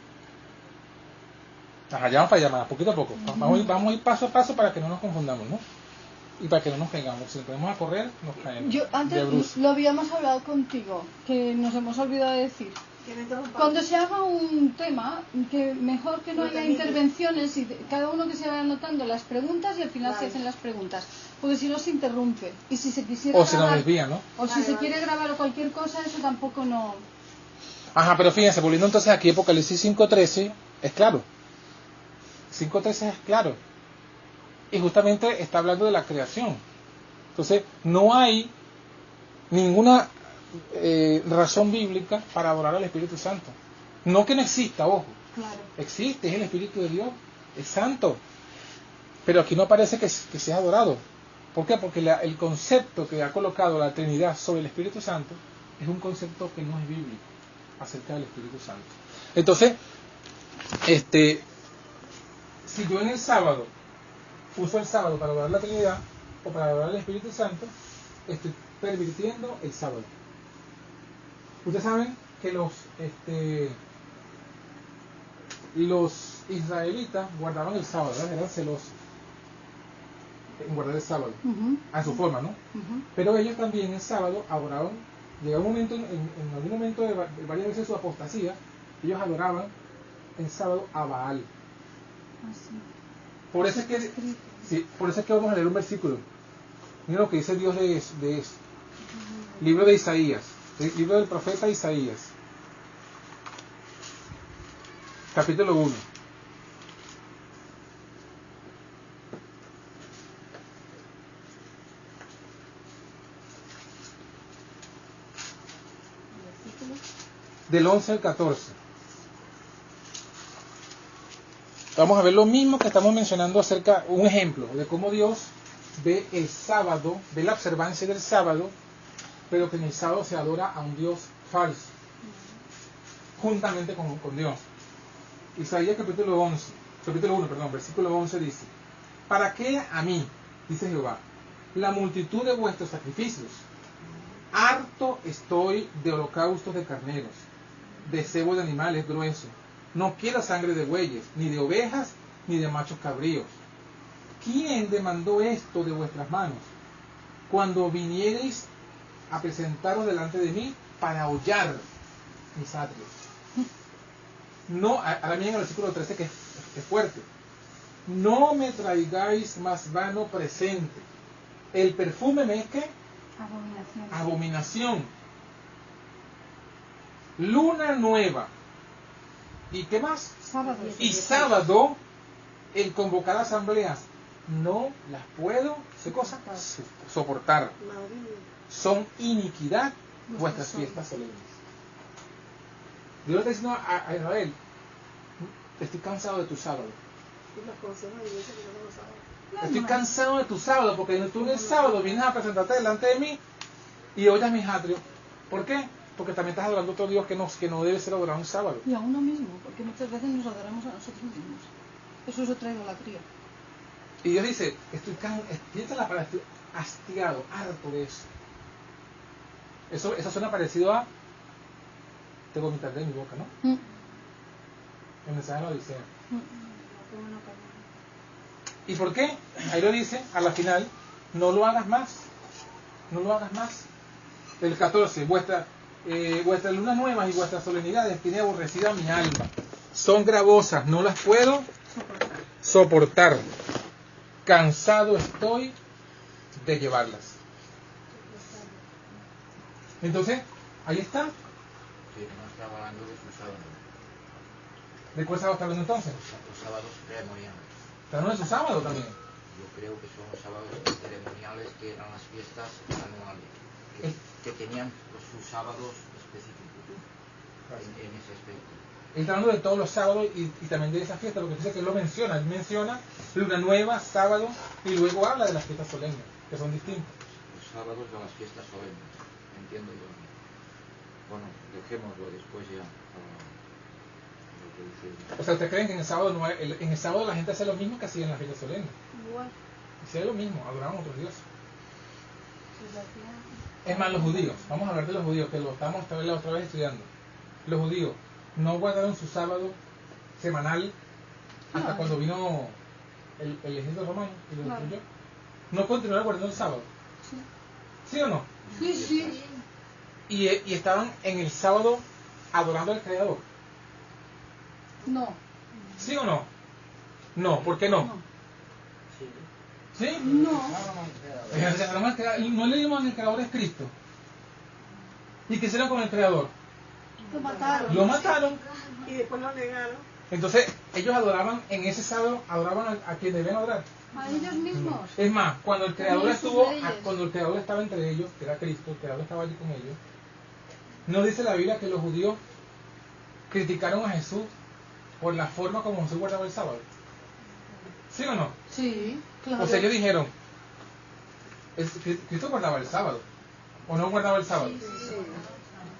Speaker 1: Ajá, ya vamos para allá, poquito a poco. Vamos a ir paso a paso para que no nos confundamos, ¿no? Y para que no nos caigamos. Si nos ponemos a correr, nos caemos.
Speaker 3: Yo antes lo habíamos hablado contigo, que nos hemos olvidado de decir. Cuando se haga un tema, que mejor que no haya intervenciones y cada uno que se vaya anotando las preguntas y al final se hacen las preguntas. Porque si no se interrumpe. Y si se quisiera
Speaker 1: o se nos desvía, ¿no?
Speaker 3: O si se quiere grabar o cualquier cosa, eso tampoco no...
Speaker 1: Ajá, pero fíjense, volviendo entonces aquí Apocalipsis 5.13, es claro. 5.13 es claro. Y justamente está hablando de la creación. Entonces, no hay ninguna razón bíblica para adorar al Espíritu Santo. No que no exista, ojo.
Speaker 3: Claro.
Speaker 1: Existe, es el Espíritu de Dios, es santo. Pero aquí no parece que sea adorado. ¿Por qué? Porque el concepto que ha colocado la Trinidad sobre el Espíritu Santo es un concepto que no es bíblico acerca del Espíritu Santo. Entonces, si yo en el sábado uso el sábado para adorar la Trinidad o para adorar al Espíritu Santo, estoy pervirtiendo el sábado. Ustedes saben que los israelitas guardaban el sábado, ¿verdad? Eran celosos en guardar el sábado, a su forma, ¿no? Pero ellos también el sábado adoraban. Llegó un momento, en algún momento de varias veces de su apostasía, ellos adoraban el sábado a Baal. Por eso es que, sí, por eso es que vamos a leer un versículo. Mira lo que dice Dios de eso. Libro de Isaías, el libro del profeta Isaías, capítulo 1. Del 11 al 14. Vamos a ver lo mismo que estamos mencionando acerca, un ejemplo de cómo Dios ve el sábado, ve la observancia del sábado, pero que en el sábado se adora a un Dios falso, juntamente con Dios. Isaías capítulo 1, versículo 11 dice: ¿Para qué a mí, dice Jehová, la multitud de vuestros sacrificios? Harto estoy de holocaustos de carneros, de cebo de animales gruesos. No quiero sangre de bueyes, ni de ovejas, ni de machos cabríos. ¿Quién demandó esto de vuestras manos? Cuando viniereis a presentaros delante de mí para hollar mis atrios. No, ahora miren el versículo 13 que es fuerte. No me traigáis más vano presente. El perfume me es ¿qué? Abominación. Luna nueva. ¿Y qué más?
Speaker 3: Sábado.
Speaker 1: Y sábado, el convocar asambleas. No las puedo, ¿qué cosa? Soportar. Son iniquidad vuestras fiestas solemnes. Dios le está diciendo a Israel: estoy cansado de tu sábado. Estoy cansado de tu sábado, porque tú en el sábado vienes a presentarte delante de mí y oyas mis atrios. ¿Por qué? Porque también estás adorando a otro Dios que no debe ser adorado un sábado.
Speaker 3: Y a uno mismo, porque muchas veces nos adoramos a nosotros mismos. Eso es otra idolatría.
Speaker 1: Y Dios dice: estoy hastiado, harto de eso. Eso suena parecido a: te vomitaré de mi boca, ¿no? El mensaje de la Odisea. ¿Y por qué? Ahí lo dice, a la final: no lo hagas más. No lo hagas más. El 14, vuestras lunas nuevas y vuestras solemnidades tiene aborrecida mi alma. Son gravosas, no las puedo soportar. Cansado estoy de llevarlas. Entonces, ahí está.
Speaker 9: Sí, no estaba hablando de su sábado.
Speaker 1: ¿De cuál sábado está hablando entonces?
Speaker 9: Los sábados ceremoniales.
Speaker 1: ¿Está hablando de su sábado también?
Speaker 9: Yo creo que son los sábados ceremoniales, que eran las fiestas anuales, que tenían sus sábados específicos en ese aspecto.
Speaker 1: Él está hablando de todos los sábados y también de esa fiesta, porque dice que él lo menciona. Él menciona luna nueva, sábado, y luego habla de las fiestas solemnes, que son distintas.
Speaker 9: Los sábados de las fiestas solemnes, entiendo yo. Bueno, dejémoslo después ya.
Speaker 1: O sea, ¿ustedes creen que en el sábado la gente hace lo mismo que hacía en las fiestas solemnes?
Speaker 2: Igual.
Speaker 1: Hacía lo mismo, adoraban a otros dioses. Es más, los judíos, vamos a hablar de los judíos, que lo estamos otra vez estudiando. Los judíos no guardaron su sábado semanal hasta cuando vino el ejército romano y lo destruyó. No continuaron guardando el sábado. ¿Sí o no?
Speaker 3: Sí.
Speaker 1: Y estaban en el sábado adorando al Creador.
Speaker 3: No.
Speaker 1: ¿Sí o no? No, ¿por qué no? ¿Sí?
Speaker 3: No.
Speaker 1: No le llaman el Creador es Cristo. ¿Y qué hicieron con el Creador? Lo mataron.
Speaker 6: Y después lo negaron.
Speaker 1: Entonces, ellos adoraban, en ese sábado, adoraban a quien debían adorar.
Speaker 3: A ellos mismos.
Speaker 1: Es más, cuando el Creador
Speaker 3: También sus leyes.
Speaker 1: cuando el Creador estaba entre ellos, que era Cristo, el Creador estaba allí con ellos, ¿no dice la Biblia que los judíos criticaron a Jesús por la forma como Jesús guardaba el sábado? ¿Sí o no?
Speaker 3: Sí, claro.
Speaker 1: O sea, ellos dijeron: Cristo guardaba el sábado, ¿o no guardaba el sábado?
Speaker 2: Sí.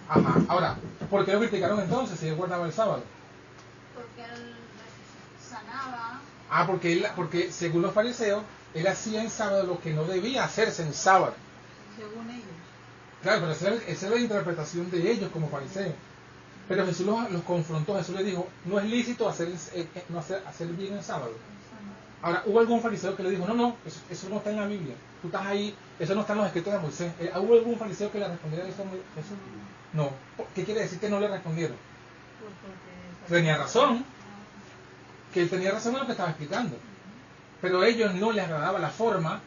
Speaker 1: Ajá. Ahora, ¿por qué lo criticaron entonces si él guardaba el sábado?
Speaker 4: Porque él sanaba.
Speaker 1: Porque según los fariseos, él hacía en sábado lo que no debía hacerse en sábado.
Speaker 7: Según ellos.
Speaker 1: Claro, pero esa es la interpretación de ellos como fariseos. Pero Jesús los confrontó. Jesús les dijo, no es lícito hacer bien el sábado. Ahora, hubo algún fariseo que le dijo, no, eso no está en la Biblia. Tú estás ahí, eso no está en los escritos de Moisés. ¿Hubo algún fariseo que le respondiera eso? No. ¿Qué quiere decir que no le respondieron? Tenía razón. Que él tenía razón en lo que estaba explicando. Pero a ellos no les agradaba la forma.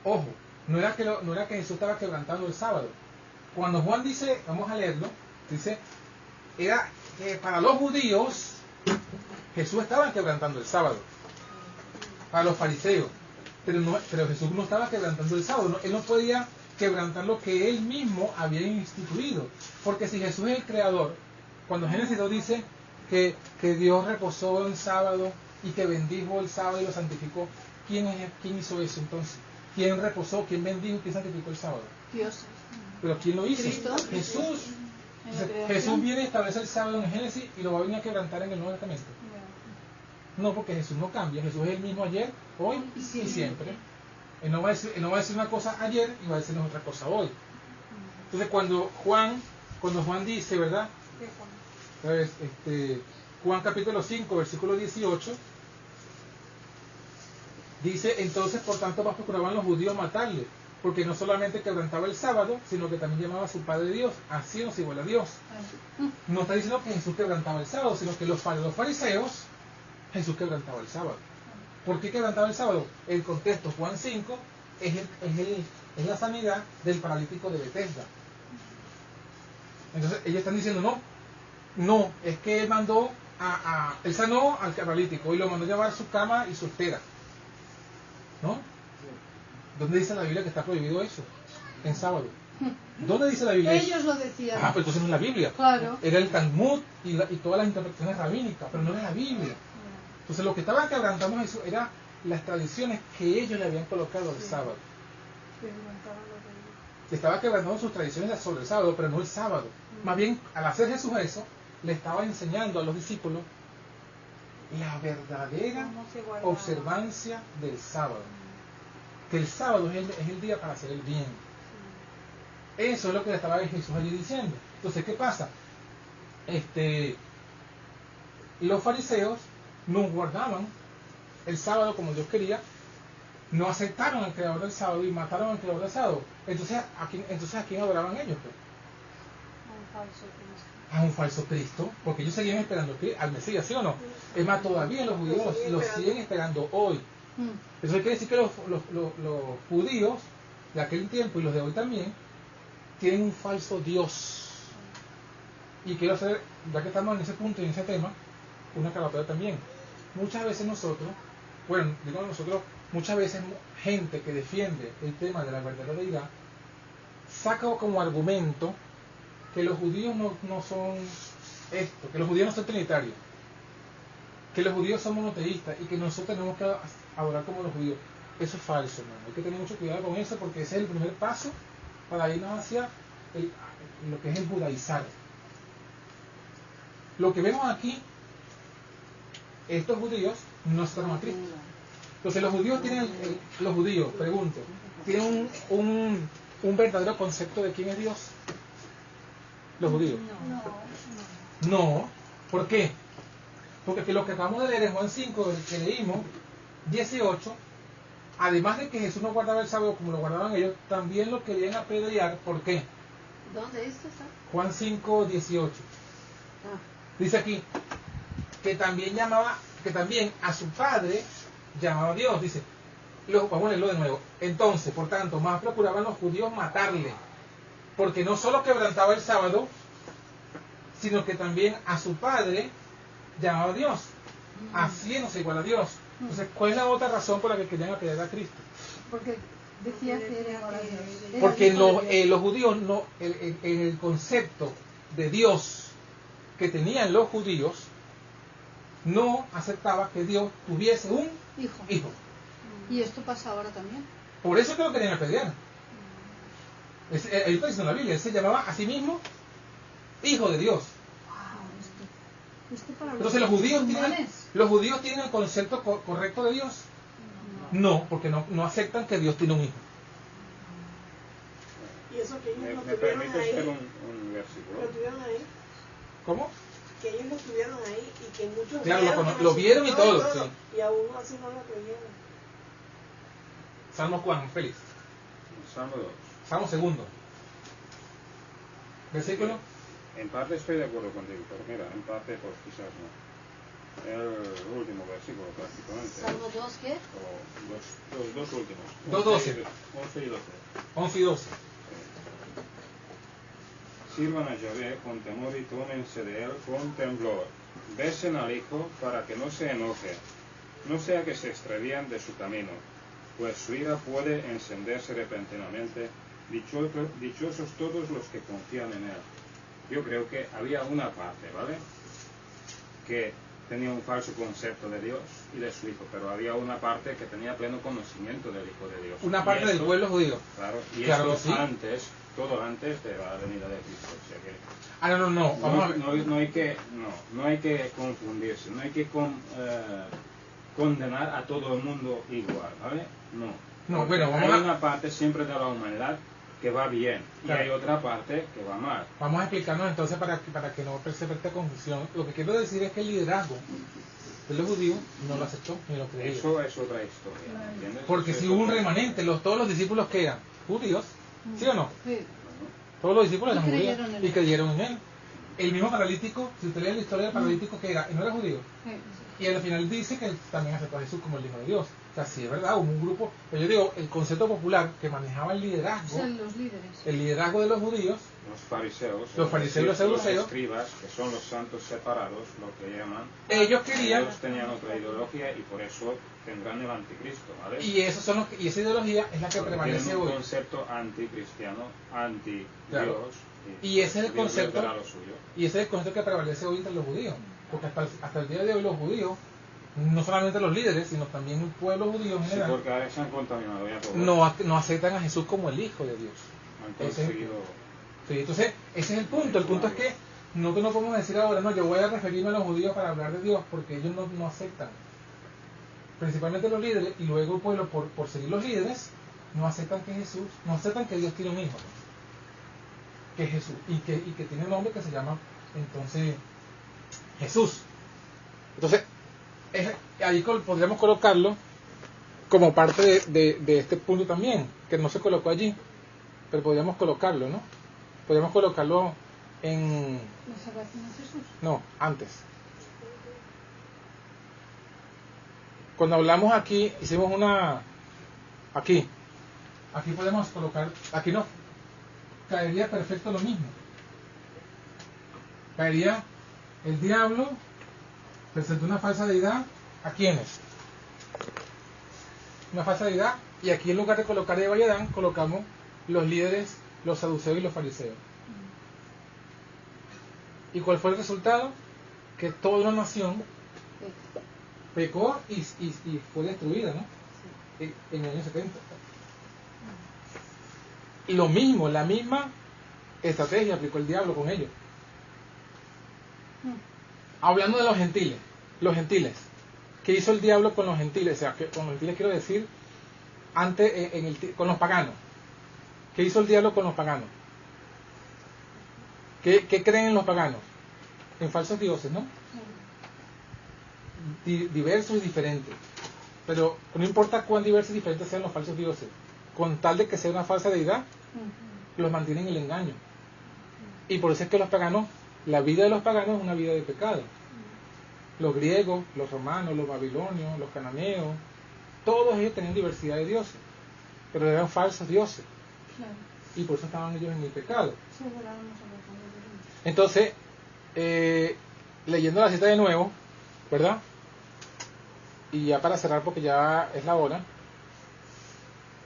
Speaker 1: Ojo, no era que Jesús estaba quebrantando el sábado. Cuando Juan dice, vamos a leerlo, dice, era que para los judíos Jesús estaba quebrantando el sábado. Para los fariseos. Pero Jesús no estaba quebrantando el sábado. Él no podía quebrantar lo que él mismo había instituido. Porque si Jesús es el creador, cuando Génesis 2 dice que Dios reposó el sábado y que bendijo el sábado y lo santificó, ¿quién hizo eso entonces? ¿Quién reposó? ¿Quién bendijo? ¿Quién santificó el sábado?
Speaker 3: Dios.
Speaker 1: ¿Pero quién lo hizo?
Speaker 3: Cristo.
Speaker 1: Jesús. Jesús viene y establece el sábado en Génesis y lo va a venir a quebrantar en el Nuevo Testamento. No, porque Jesús no cambia. Jesús es el mismo ayer, hoy y siempre. Él no va a decir una cosa ayer y va a decirnos otra cosa hoy. Entonces cuando Juan dice, ¿verdad? Juan capítulo 5, versículo 18, dice, entonces por tanto más procuraban los judíos matarle, porque no solamente quebrantaba el sábado, sino que también llamaba a su Padre Dios, así nos igual a Dios. No está diciendo que Jesús quebrantaba el sábado, sino que los fariseos, Jesús quebrantaba el sábado. ¿Por qué quebrantaba el sábado? El contexto, Juan 5, es la sanidad del paralítico de Betesda. Entonces ellos están diciendo, no, es que él mandó él sanó al paralítico y lo mandó a llevar su cama y su estera. ¿No? ¿Dónde dice la Biblia que está prohibido eso? En sábado. ¿Dónde dice la Biblia?
Speaker 3: Ellos lo decían.
Speaker 1: Pues entonces no es la Biblia.
Speaker 3: Claro.
Speaker 1: Era el Talmud y todas las interpretaciones rabínicas, pero no era la Biblia. Entonces lo que estaban quebrantando Jesús era las tradiciones que ellos le habían colocado al sábado. Estaba quebrantando sus tradiciones sobre el sábado, pero no el sábado. Más bien, al hacer Jesús eso, le estaba enseñando a los discípulos la verdadera observancia del sábado. Que el sábado es el día para hacer el bien. Eso es lo que le estaba Jesús allí diciendo. Entonces, ¿qué pasa? Los fariseos no guardaban el sábado como Dios quería, no aceptaron al creador del sábado y mataron al creador del sábado. Entonces, ¿a quién adoraban ellos? Pues? A un falso Cristo, porque ellos seguían esperando al Mesías, ¿sí o no? Es más, todavía los judíos lo siguen esperando hoy. Eso quiere decir que los judíos de aquel tiempo y los de hoy también tienen un falso Dios. Y quiero hacer, ya que estamos en ese punto y en ese tema, una aclaratoria también. Muchas veces muchas veces gente que defiende el tema de la verdadera deidad saca como argumento que los judíos no son esto, que los judíos no son trinitarios, que los judíos son monoteístas y que nosotros tenemos que adorar como los judíos. Eso es falso, hermano. Hay que tener mucho cuidado con eso porque ese es el primer paso para irnos hacia lo que es el judaizar. Lo que vemos aquí, estos judíos no están a Cristo. Entonces los judíos, pregunto, ¿tienen un verdadero concepto de quién es Dios? Los judíos. No. ¿Por qué? Porque lo que acabamos de leer en Juan 5, que leímos, 18, además de que Jesús no guardaba el sábado como lo guardaban ellos, también lo querían apedrear. ¿Por qué?
Speaker 7: ¿Dónde esto está?
Speaker 1: Juan 5, 18. Dice aquí que también a su padre llamaba Dios. Dice, vamos a leerlo de nuevo. Entonces, por tanto, más procuraban los judíos matarle, porque no solo quebrantaba el sábado, sino que también a su padre llamaba Dios. Así no se iguala a Dios. Entonces, ¿cuál es la otra razón por la que querían apedrear a Cristo?
Speaker 3: Porque decía que era igual a Dios.
Speaker 1: Porque los judíos, en el concepto de Dios que tenían los judíos, no aceptaba que Dios tuviese un hijo.
Speaker 3: Y esto pasa ahora también.
Speaker 1: Por eso que lo querían apedrear. Ahí está diciendo la Biblia, él se llamaba a sí mismo Hijo de Dios. Entonces los judíos tienen el concepto correcto de Dios. No, porque no aceptan que Dios tiene un hijo.
Speaker 6: Y eso que ellos
Speaker 8: ¿Me permites hacer un versículo?
Speaker 6: lo tuvieron ahí.
Speaker 1: ¿Cómo?
Speaker 6: Que ellos lo estuvieron ahí y que muchos
Speaker 1: Claro,
Speaker 6: que
Speaker 1: lo vieron y todo,
Speaker 6: todo,
Speaker 1: sí.
Speaker 6: y aún así no lo creyeron.
Speaker 1: Salmo Juan, Félix.
Speaker 8: Salmo 2.
Speaker 1: Salmo segundo. Versículo.
Speaker 8: En parte estoy de acuerdo contigo, pero mira, en parte pues quizás no. El último versículo prácticamente.
Speaker 7: Salmo 2, ¿qué?
Speaker 8: O los dos últimos.
Speaker 1: 2:12.
Speaker 8: 11 y 12.
Speaker 1: 11 y 12.
Speaker 8: Sirvan a Yahvé con temor y tómense de él con temblor. Besen al Hijo para que no se enoje, no sea que se extravíen de su camino, pues su ira puede encenderse repentinamente. Dichosos todos los que confían en él. Yo creo que había una parte, ¿vale?, que tenía un falso concepto de Dios y de su Hijo, pero había una parte que tenía pleno conocimiento del Hijo de Dios.
Speaker 1: Una parte del pueblo judío.
Speaker 8: Claro, y
Speaker 1: Claro
Speaker 8: esto
Speaker 1: que sí.
Speaker 8: antes, todo antes de la venida de Cristo. O sea que
Speaker 1: No. Vamos a ver.
Speaker 8: no hay que confundirse, no hay que condenar a todo el mundo igual, ¿vale? No.
Speaker 1: No, bueno,
Speaker 8: hay una parte siempre de la humanidad que va bien,
Speaker 1: claro,
Speaker 8: y hay otra parte que va mal.
Speaker 1: Vamos a explicarnos entonces para que no se esta confusión. Lo que quiero decir es que el liderazgo de los judíos no lo aceptó ni lo creyó.
Speaker 8: Eso es otra historia, ¿entiendes?
Speaker 1: Porque
Speaker 8: Eso
Speaker 1: si
Speaker 8: es
Speaker 1: hubo un
Speaker 8: otra
Speaker 1: remanente, todos los discípulos que eran judíos, ¿sí o no?
Speaker 3: Sí.
Speaker 1: Todos los discípulos eran judíos
Speaker 3: creyeron en él.
Speaker 1: y creyeron en él. El mismo paralítico, si usted lee la historia del paralítico que era, no era judío.
Speaker 3: Sí.
Speaker 1: Y al final dice que él también aceptó a Jesús como el Hijo de Dios. O sea, sí es verdad, hubo un grupo, pero yo digo, el concepto popular que manejaba el
Speaker 3: O
Speaker 1: liderazgo,
Speaker 3: sea, los líderes.
Speaker 1: el liderazgo de los judíos,
Speaker 8: Los fariseos,
Speaker 1: Los fariseos y los saduceos,
Speaker 8: los escribas, que son los santos separados, lo que llaman,
Speaker 1: ellos querían,
Speaker 8: ellos tenían otra ideología y por eso tendrán el anticristo, ¿vale?
Speaker 1: y esos son y esa ideología es la que
Speaker 8: Porque
Speaker 1: prevalece
Speaker 8: tienen un
Speaker 1: hoy.
Speaker 8: concepto anticristiano, anti-Dios,
Speaker 1: Claro. Y ese es el
Speaker 8: Dios
Speaker 1: concepto,
Speaker 8: verá lo suyo.
Speaker 1: y ese es el concepto que prevalece hoy entre los judíos. Porque hasta el día de hoy los judíos, no solamente los líderes, sino también el pueblo judío en
Speaker 8: Sí,
Speaker 1: general,
Speaker 8: porque ahora se han contaminado ya todo.
Speaker 1: no aceptan a Jesús como el Hijo de Dios.
Speaker 8: Han
Speaker 1: Ese es el
Speaker 8: conseguido...
Speaker 1: Sí, entonces, ese es el punto. El punto es que nosotros no podemos decir ahora, no, yo voy a referirme a los judíos para hablar de Dios, porque ellos no aceptan. Principalmente los líderes, y luego el pueblo, por seguir los líderes, no aceptan que Jesús, no aceptan que Dios tiene un hijo, que es Jesús, y que tiene un nombre que se llama, entonces, Jesús. Entonces, ahí podríamos colocarlo como parte de este punto también, que no se colocó allí, pero podríamos colocarlo, ¿no? Podríamos colocarlo en...
Speaker 3: ¿La salvación de Jesús?
Speaker 1: No, antes. Cuando hablamos aquí, hicimos una... Aquí podemos colocar... Aquí no. Caería perfecto lo mismo. Caería el diablo, presentó una falsa deidad. ¿A quiénes? Una falsa deidad. Y aquí en lugar de colocar Eva y Adán, colocamos los líderes, los saduceos y los fariseos. ¿Y cuál fue el resultado? Que toda una nación pecó y fue destruida, ¿no? En el año 70. Y lo mismo, la misma estrategia aplicó el diablo con ellos. Hablando de los gentiles, ¿qué hizo el diablo con los gentiles? O sea, que con los gentiles quiero decir, con los paganos. ¿Qué hizo el diablo con los paganos? ¿Qué creen los paganos? En falsos dioses, ¿no? Diversos y diferentes. Pero no importa cuán diversos y diferentes sean los falsos dioses, con tal de que sea una falsa deidad, los mantienen en el engaño. Y por eso es que los paganos, la vida de los paganos es una vida de pecado. Los griegos, los romanos, los babilonios, los cananeos, todos ellos tenían diversidad de dioses, pero eran falsos dioses.
Speaker 3: Claro.
Speaker 1: Y por eso estaban ellos en el pecado.
Speaker 3: Sí, ahora vamos a ver cómo es.
Speaker 1: Entonces, leyendo la cita de nuevo, ¿verdad? Y ya para cerrar, porque ya es la hora,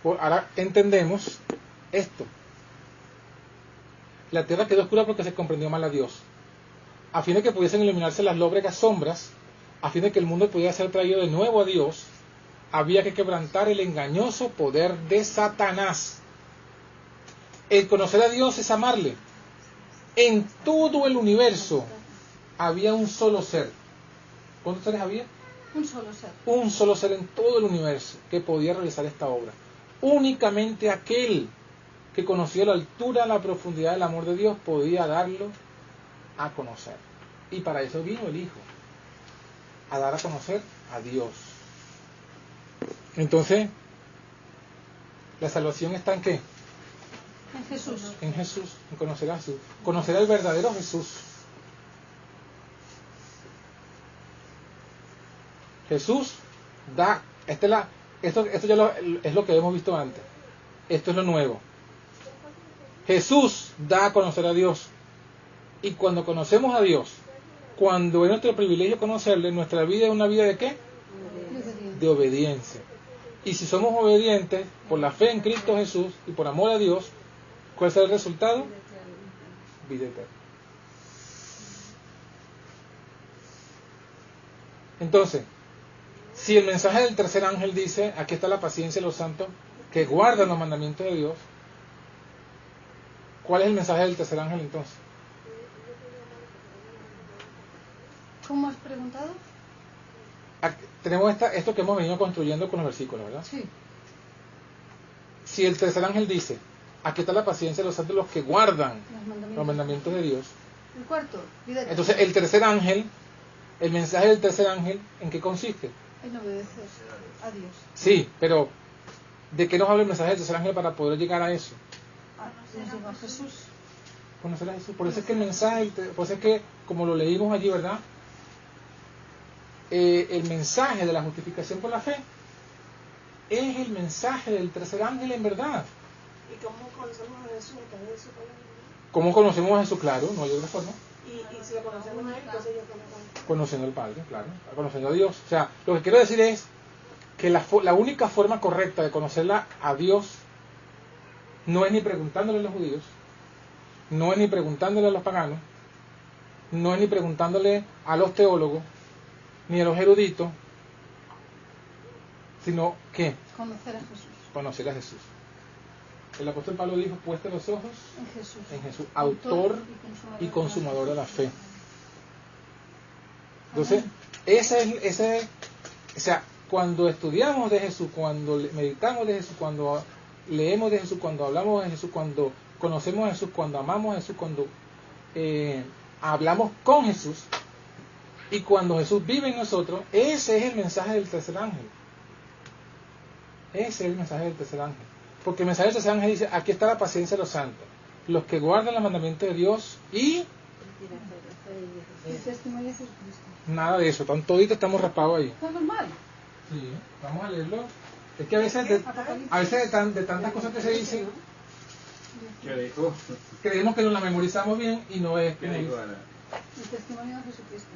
Speaker 1: ahora entendemos esto. La tierra quedó oscura porque se comprendió mal a Dios. A fin de que pudiesen iluminarse las lóbregas sombras, a fin de que el mundo pudiera ser traído de nuevo a Dios, había que quebrantar el engañoso poder de Satanás. El conocer a Dios es amarle. En todo el universo había un solo ser. ¿Cuántos seres había?
Speaker 3: Un solo ser.
Speaker 1: Un solo ser en todo el universo que podía realizar esta obra. Únicamente aquel que conocía la altura, la profundidad del amor de Dios podía darlo a conocer. Y para eso vino el Hijo, a dar a conocer a Dios. Entonces, la salvación está ¿en qué?
Speaker 3: En Jesús.
Speaker 1: En Jesús, en conocer a Jesús. Conocer al verdadero Jesús. Jesús da, esto ya es lo que hemos visto antes. Esto es lo nuevo. Jesús da a conocer a Dios. Y cuando conocemos a Dios, cuando es nuestro privilegio conocerle, nuestra vida es una vida ¿de qué? De obediencia. Y si somos obedientes por la fe en Cristo Jesús y por amor a Dios, ¿cuál será el resultado? Vida eterna. Entonces, si el mensaje del tercer ángel dice, aquí está la paciencia de los santos que guardan los mandamientos de Dios, ¿cuál es el mensaje del tercer ángel entonces?
Speaker 3: ¿Cómo has preguntado?
Speaker 1: Tenemos esto que hemos venido construyendo con los versículos, ¿verdad?
Speaker 3: Sí.
Speaker 1: Si el tercer ángel dice, aquí está la paciencia de los santos, los que guardan los mandamientos de Dios.
Speaker 3: El cuarto, vida eterna.
Speaker 1: Entonces, el tercer ángel, el mensaje del tercer ángel, ¿en qué consiste?
Speaker 3: En obedecer a Dios.
Speaker 1: Sí, pero ¿de qué nos habla el mensaje del tercer ángel para poder llegar a eso?
Speaker 3: Nos lleva a Jesús.
Speaker 1: Conocer a Jesús. Por eso es que el mensaje, por eso es que, como lo leímos allí, ¿verdad? El mensaje de la justificación por la fe es el mensaje del tercer ángel en verdad.
Speaker 6: ¿Y cómo conocemos a Jesús?
Speaker 1: ¿Cómo conocemos a Jesús? Claro, no hay otra forma.
Speaker 6: Y si lo conocemos a él, entonces ya conocemos.
Speaker 1: Conociendo al Padre, claro, conociendo a Dios. O sea, lo que quiero decir es que la única forma correcta de conocerla a Dios no es ni preguntándole a los judíos, no es ni preguntándole a los paganos, no es ni preguntándole a los teólogos, ni a los eruditos, sino ¿qué?
Speaker 3: Conocer a Jesús.
Speaker 1: Conocer a Jesús. El apóstol Pablo dijo, puesta los ojos
Speaker 3: en
Speaker 1: Jesús, autor y consumador de la fe. Entonces, o sea, cuando estudiamos de Jesús, cuando meditamos de Jesús, cuando leemos de Jesús, cuando hablamos de Jesús, cuando conocemos a Jesús, cuando amamos a Jesús, cuando hablamos con Jesús, y cuando Jesús vive en nosotros, ese es el mensaje del tercer ángel. Ese es el mensaje del tercer ángel. Porque el mensaje del tercer ángel dice, aquí está la paciencia de los santos, los que guardan los mandamientos de Dios y
Speaker 3: el testimonio de Jesucristo.
Speaker 1: Nada de eso, toditos estamos raspados ahí.
Speaker 3: ¿Es normal?
Speaker 1: Sí, vamos a leerlo. Es que a veces de tantas cosas que se dicen,
Speaker 8: ¿Qué dijo?
Speaker 1: creemos que nos la memorizamos bien y no es.
Speaker 8: ¿Qué dijo Ana?
Speaker 3: El testimonio de Jesucristo.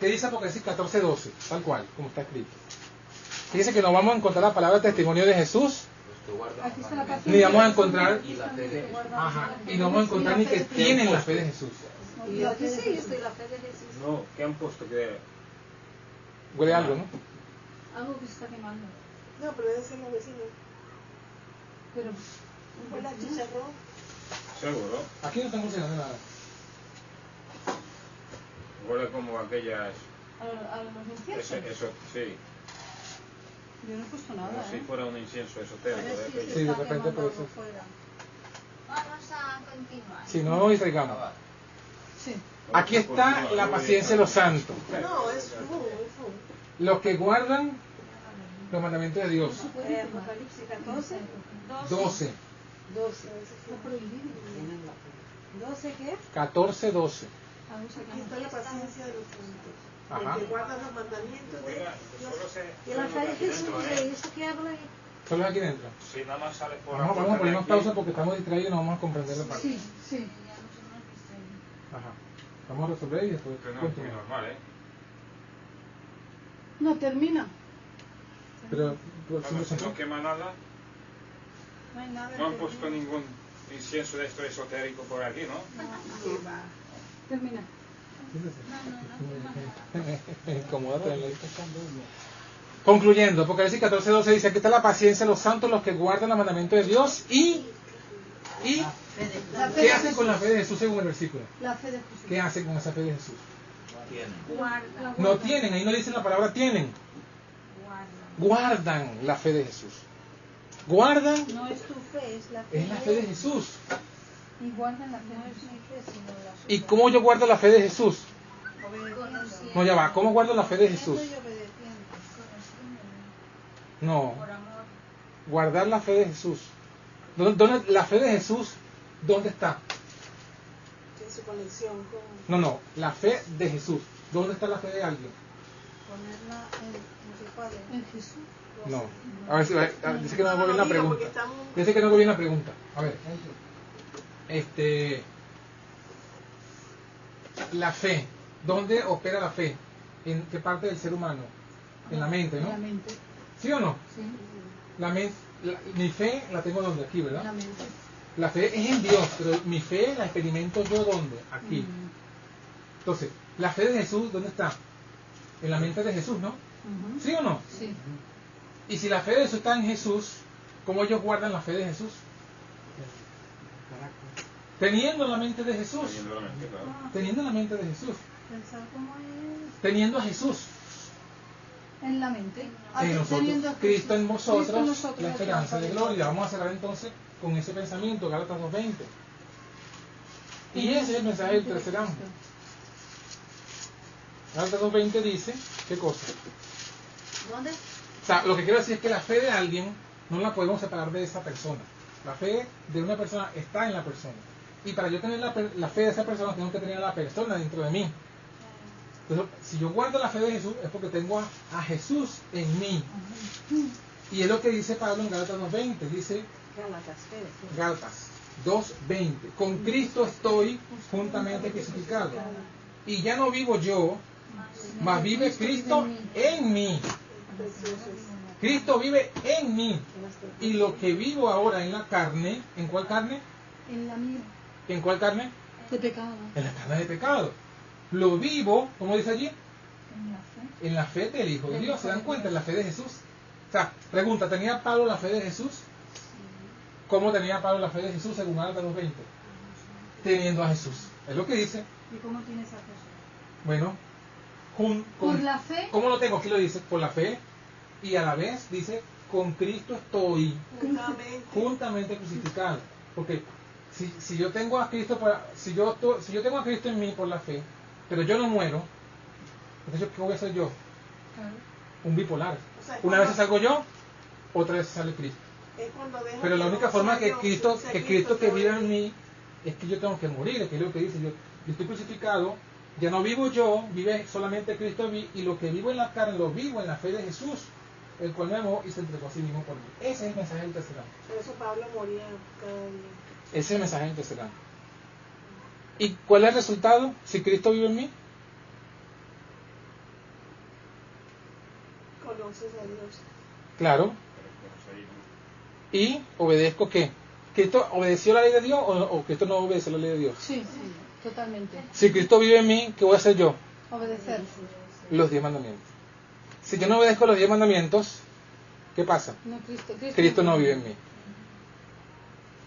Speaker 1: ¿Qué dice Apocalipsis 14:12? Tal cual, como está escrito. Dice que no vamos a encontrar la palabra testimonio de Jesús,
Speaker 3: Aquí está la paciencia.
Speaker 1: ni vamos a encontrar,
Speaker 9: Y la fe de Jesús.
Speaker 1: y no vamos a encontrar ni que tienen la fe de Jesús.
Speaker 7: Y yo que sí, estoy la fe de Jesús.
Speaker 8: No, ¿qué han puesto? Que
Speaker 1: Huele algo, ¿no?
Speaker 3: Algo que se está quemando.
Speaker 6: No, pero debe ser los vecinos.
Speaker 3: Pero
Speaker 6: Fue la chicharrón.
Speaker 8: seguro.
Speaker 1: Aquí no estamos llenando nada.
Speaker 8: Huele como aquellas.
Speaker 3: a los inciensos.
Speaker 8: Eso, sí.
Speaker 3: Yo no he puesto nada.
Speaker 8: Como si fuera un incienso esotérico.
Speaker 7: A ver si
Speaker 8: aquello.
Speaker 7: se
Speaker 1: Sí, de
Speaker 7: está
Speaker 1: repente
Speaker 7: quemando
Speaker 1: por eso.
Speaker 7: algo fuera.
Speaker 4: Vamos a continuar.
Speaker 1: Si no, no distraigamos.
Speaker 3: Sí.
Speaker 1: Aquí está la paciencia de los santos,
Speaker 6: No, es full.
Speaker 1: los que guardan los mandamientos de Dios.
Speaker 7: Apocalipsis 14,
Speaker 1: 12,
Speaker 7: 12.
Speaker 3: Está prohibido.
Speaker 7: ¿12 qué?
Speaker 1: 14, 12.
Speaker 6: Aquí está la paciencia de los santos.
Speaker 1: Ajá.
Speaker 6: El que guarda los mandamientos de
Speaker 8: Oiga,
Speaker 6: Dios.
Speaker 8: solo sé.
Speaker 7: ¿Y la fe de Jesús? ¿De eso que habla ahí?
Speaker 1: Solo aquí dentro.
Speaker 8: Si nada más sale por
Speaker 1: Vamos a poner más pausa porque estamos distraídos y no vamos a comprender la parte.
Speaker 3: Sí, sí.
Speaker 1: Ajá. Vamos a resolver y después
Speaker 8: Que no es muy
Speaker 1: continuamos.
Speaker 8: normal, ¿eh?
Speaker 3: No, termina.
Speaker 1: Pero,
Speaker 8: Vamos, si no quema nada,
Speaker 5: No hay nada.
Speaker 8: no han puesto ningún incienso de esto esotérico por aquí, ¿no?
Speaker 3: Termina.
Speaker 1: Incomódate en la lista. Concluyendo, Apocalipsis 14:12 dice, aquí está la paciencia de los santos, los que guardan los mandamientos de Dios y
Speaker 3: La fe
Speaker 1: ¿qué
Speaker 3: de
Speaker 1: hacen con la
Speaker 3: Jesús.
Speaker 1: fe de Jesús según el versículo?
Speaker 3: La fe de Jesús.
Speaker 1: ¿Qué hacen con esa fe de Jesús?
Speaker 9: Tienen.
Speaker 1: No tienen, ahí no dice la palabra tienen. Guardan la fe de Jesús. Guardan
Speaker 5: No es tu fe, es la fe.
Speaker 1: es la fe de Jesús.
Speaker 3: Y guardan la fe.
Speaker 1: ¿Y cómo yo guardo la fe de Jesús? No, ya va. ¿Cómo guardo la fe de Jesús? No. Guardar la fe de Jesús. ¿Dónde la fe de Jesús? ¿Dónde está?
Speaker 6: En su conexión con...
Speaker 1: No. La fe de Jesús. ¿Dónde está la fe de alguien?
Speaker 5: Ponerla
Speaker 3: En Jesús.
Speaker 1: No. A ver, dice que no hago bien la pregunta. Dice que no hago bien la pregunta. A ver. La fe. ¿Dónde opera la fe? ¿En qué parte del ser humano? En la mente, ¿no?
Speaker 3: En la mente.
Speaker 1: ¿Sí o no?
Speaker 3: Sí.
Speaker 1: Mi fe la tengo donde, aquí, ¿verdad?
Speaker 3: La mente.
Speaker 1: La fe es en Dios, pero mi fe la experimento yo ¿dónde? Aquí. Entonces, la fe de Jesús, ¿dónde está? En la mente de Jesús, ¿no? ¿Sí o no?
Speaker 3: Sí.
Speaker 1: Y si la fe de Jesús está en Jesús, ¿cómo ellos guardan la fe de Jesús? Teniendo la mente de Jesús. Teniendo la mente de Jesús.
Speaker 5: pensar cómo es.
Speaker 1: Teniendo a Jesús.
Speaker 3: En la mente.
Speaker 1: En nosotros,
Speaker 3: Teniendo a
Speaker 1: Cristo en vosotros,
Speaker 3: Cristo en nosotros,
Speaker 1: la esperanza de gloria. Vamos a cerrar entonces con ese pensamiento, Gálatas 2:20. Y ese es el mensaje del tercer ángel. Gálatas 2:20 dice, ¿qué cosa?
Speaker 5: ¿Dónde?
Speaker 1: O sea, lo que quiero decir es que la fe de alguien no la podemos separar de esa persona. La fe de una persona está en la persona. Y para yo tener la fe de esa persona, tengo que tener a la persona dentro de mí. Entonces, si yo guardo la fe de Jesús, es porque tengo a Jesús en mí. Y es lo que dice Pablo en Gálatas 2:20. Dice, Gálatas 2:20. Con Cristo estoy juntamente crucificado. Y ya no vivo yo, mas vive Cristo en mí. Cristo vive en mí. Y lo que vivo ahora en la carne, ¿en cuál carne?
Speaker 3: En la mía.
Speaker 1: ¿En cuál carne?
Speaker 3: De pecado.
Speaker 1: En la carne de pecado. Lo vivo, ¿cómo dice allí?
Speaker 3: En la fe.
Speaker 1: En la fe del Hijo de Dios. ¿Se dan cuenta? En la fe de Jesús. O sea, pregunta, ¿tenía Pablo la fe de Jesús? ¿Cómo tenía Pablo la fe de Jesús según Gálatas 2:20? Teniendo a Jesús. Es lo que dice.
Speaker 5: ¿Y cómo tienes a Jesús?
Speaker 1: Bueno,
Speaker 3: por la fe.
Speaker 1: ¿Cómo lo tengo? Aquí lo dice, por la fe. Y a la vez dice, con Cristo estoy juntamente crucificado. Porque si yo tengo a Cristo si yo tengo a Cristo en mí por la fe, pero yo no muero, entonces ¿qué voy a hacer yo?
Speaker 3: Claro.
Speaker 1: Un bipolar.
Speaker 6: O sea,
Speaker 1: Una vez salgo yo, otra vez sale Cristo. Pero la única forma que Cristo que vive en mí es que yo tengo que morir, es que es lo que dice, yo estoy crucificado, ya no vivo yo, vive solamente Cristo en mí, y lo que vivo en la carne lo vivo en la fe de Jesús, el cual me amó y se entregó a sí mismo por mí. Ese es el mensaje del tercer ángel.
Speaker 6: Por eso Pablo moría cada día.
Speaker 1: Ese es el mensaje del tercer ángel. ¿Y cuál es el resultado si Cristo vive en mí?
Speaker 6: Conoces a Dios.
Speaker 1: Claro. ¿Y obedezco qué? ¿Cristo obedeció la ley de Dios o Cristo no obedeció la ley de Dios?
Speaker 3: Sí, totalmente.
Speaker 1: Si Cristo vive en mí, ¿qué voy a hacer yo?
Speaker 3: Obedecer.
Speaker 1: Los 10 mandamientos. Si yo no obedezco los 10 mandamientos, ¿qué pasa?
Speaker 3: No,
Speaker 1: Cristo no vive en mí.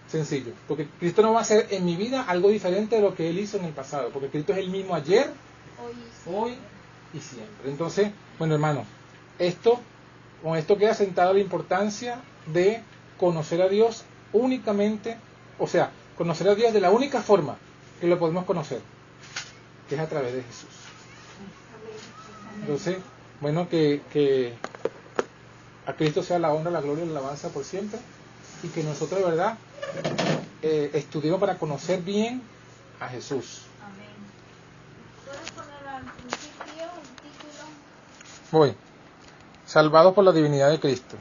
Speaker 1: Sencillo. Porque Cristo no va a hacer en mi vida algo diferente de lo que Él hizo en el pasado. Porque Cristo es el mismo ayer, hoy y siempre. Entonces, bueno, hermanos, con esto queda sentada la importancia de conocer a Dios únicamente, o sea, conocer a Dios de la única forma que lo podemos conocer, que es a través de Jesús. Entonces, bueno, que a Cristo sea la honra, la gloria y la alabanza por siempre, y que nosotros de verdad estudiemos para conocer bien a Jesús.
Speaker 4: Amén. ¿Puedes poner al principio el título?
Speaker 1: Voy. Salvados por la divinidad de Cristo.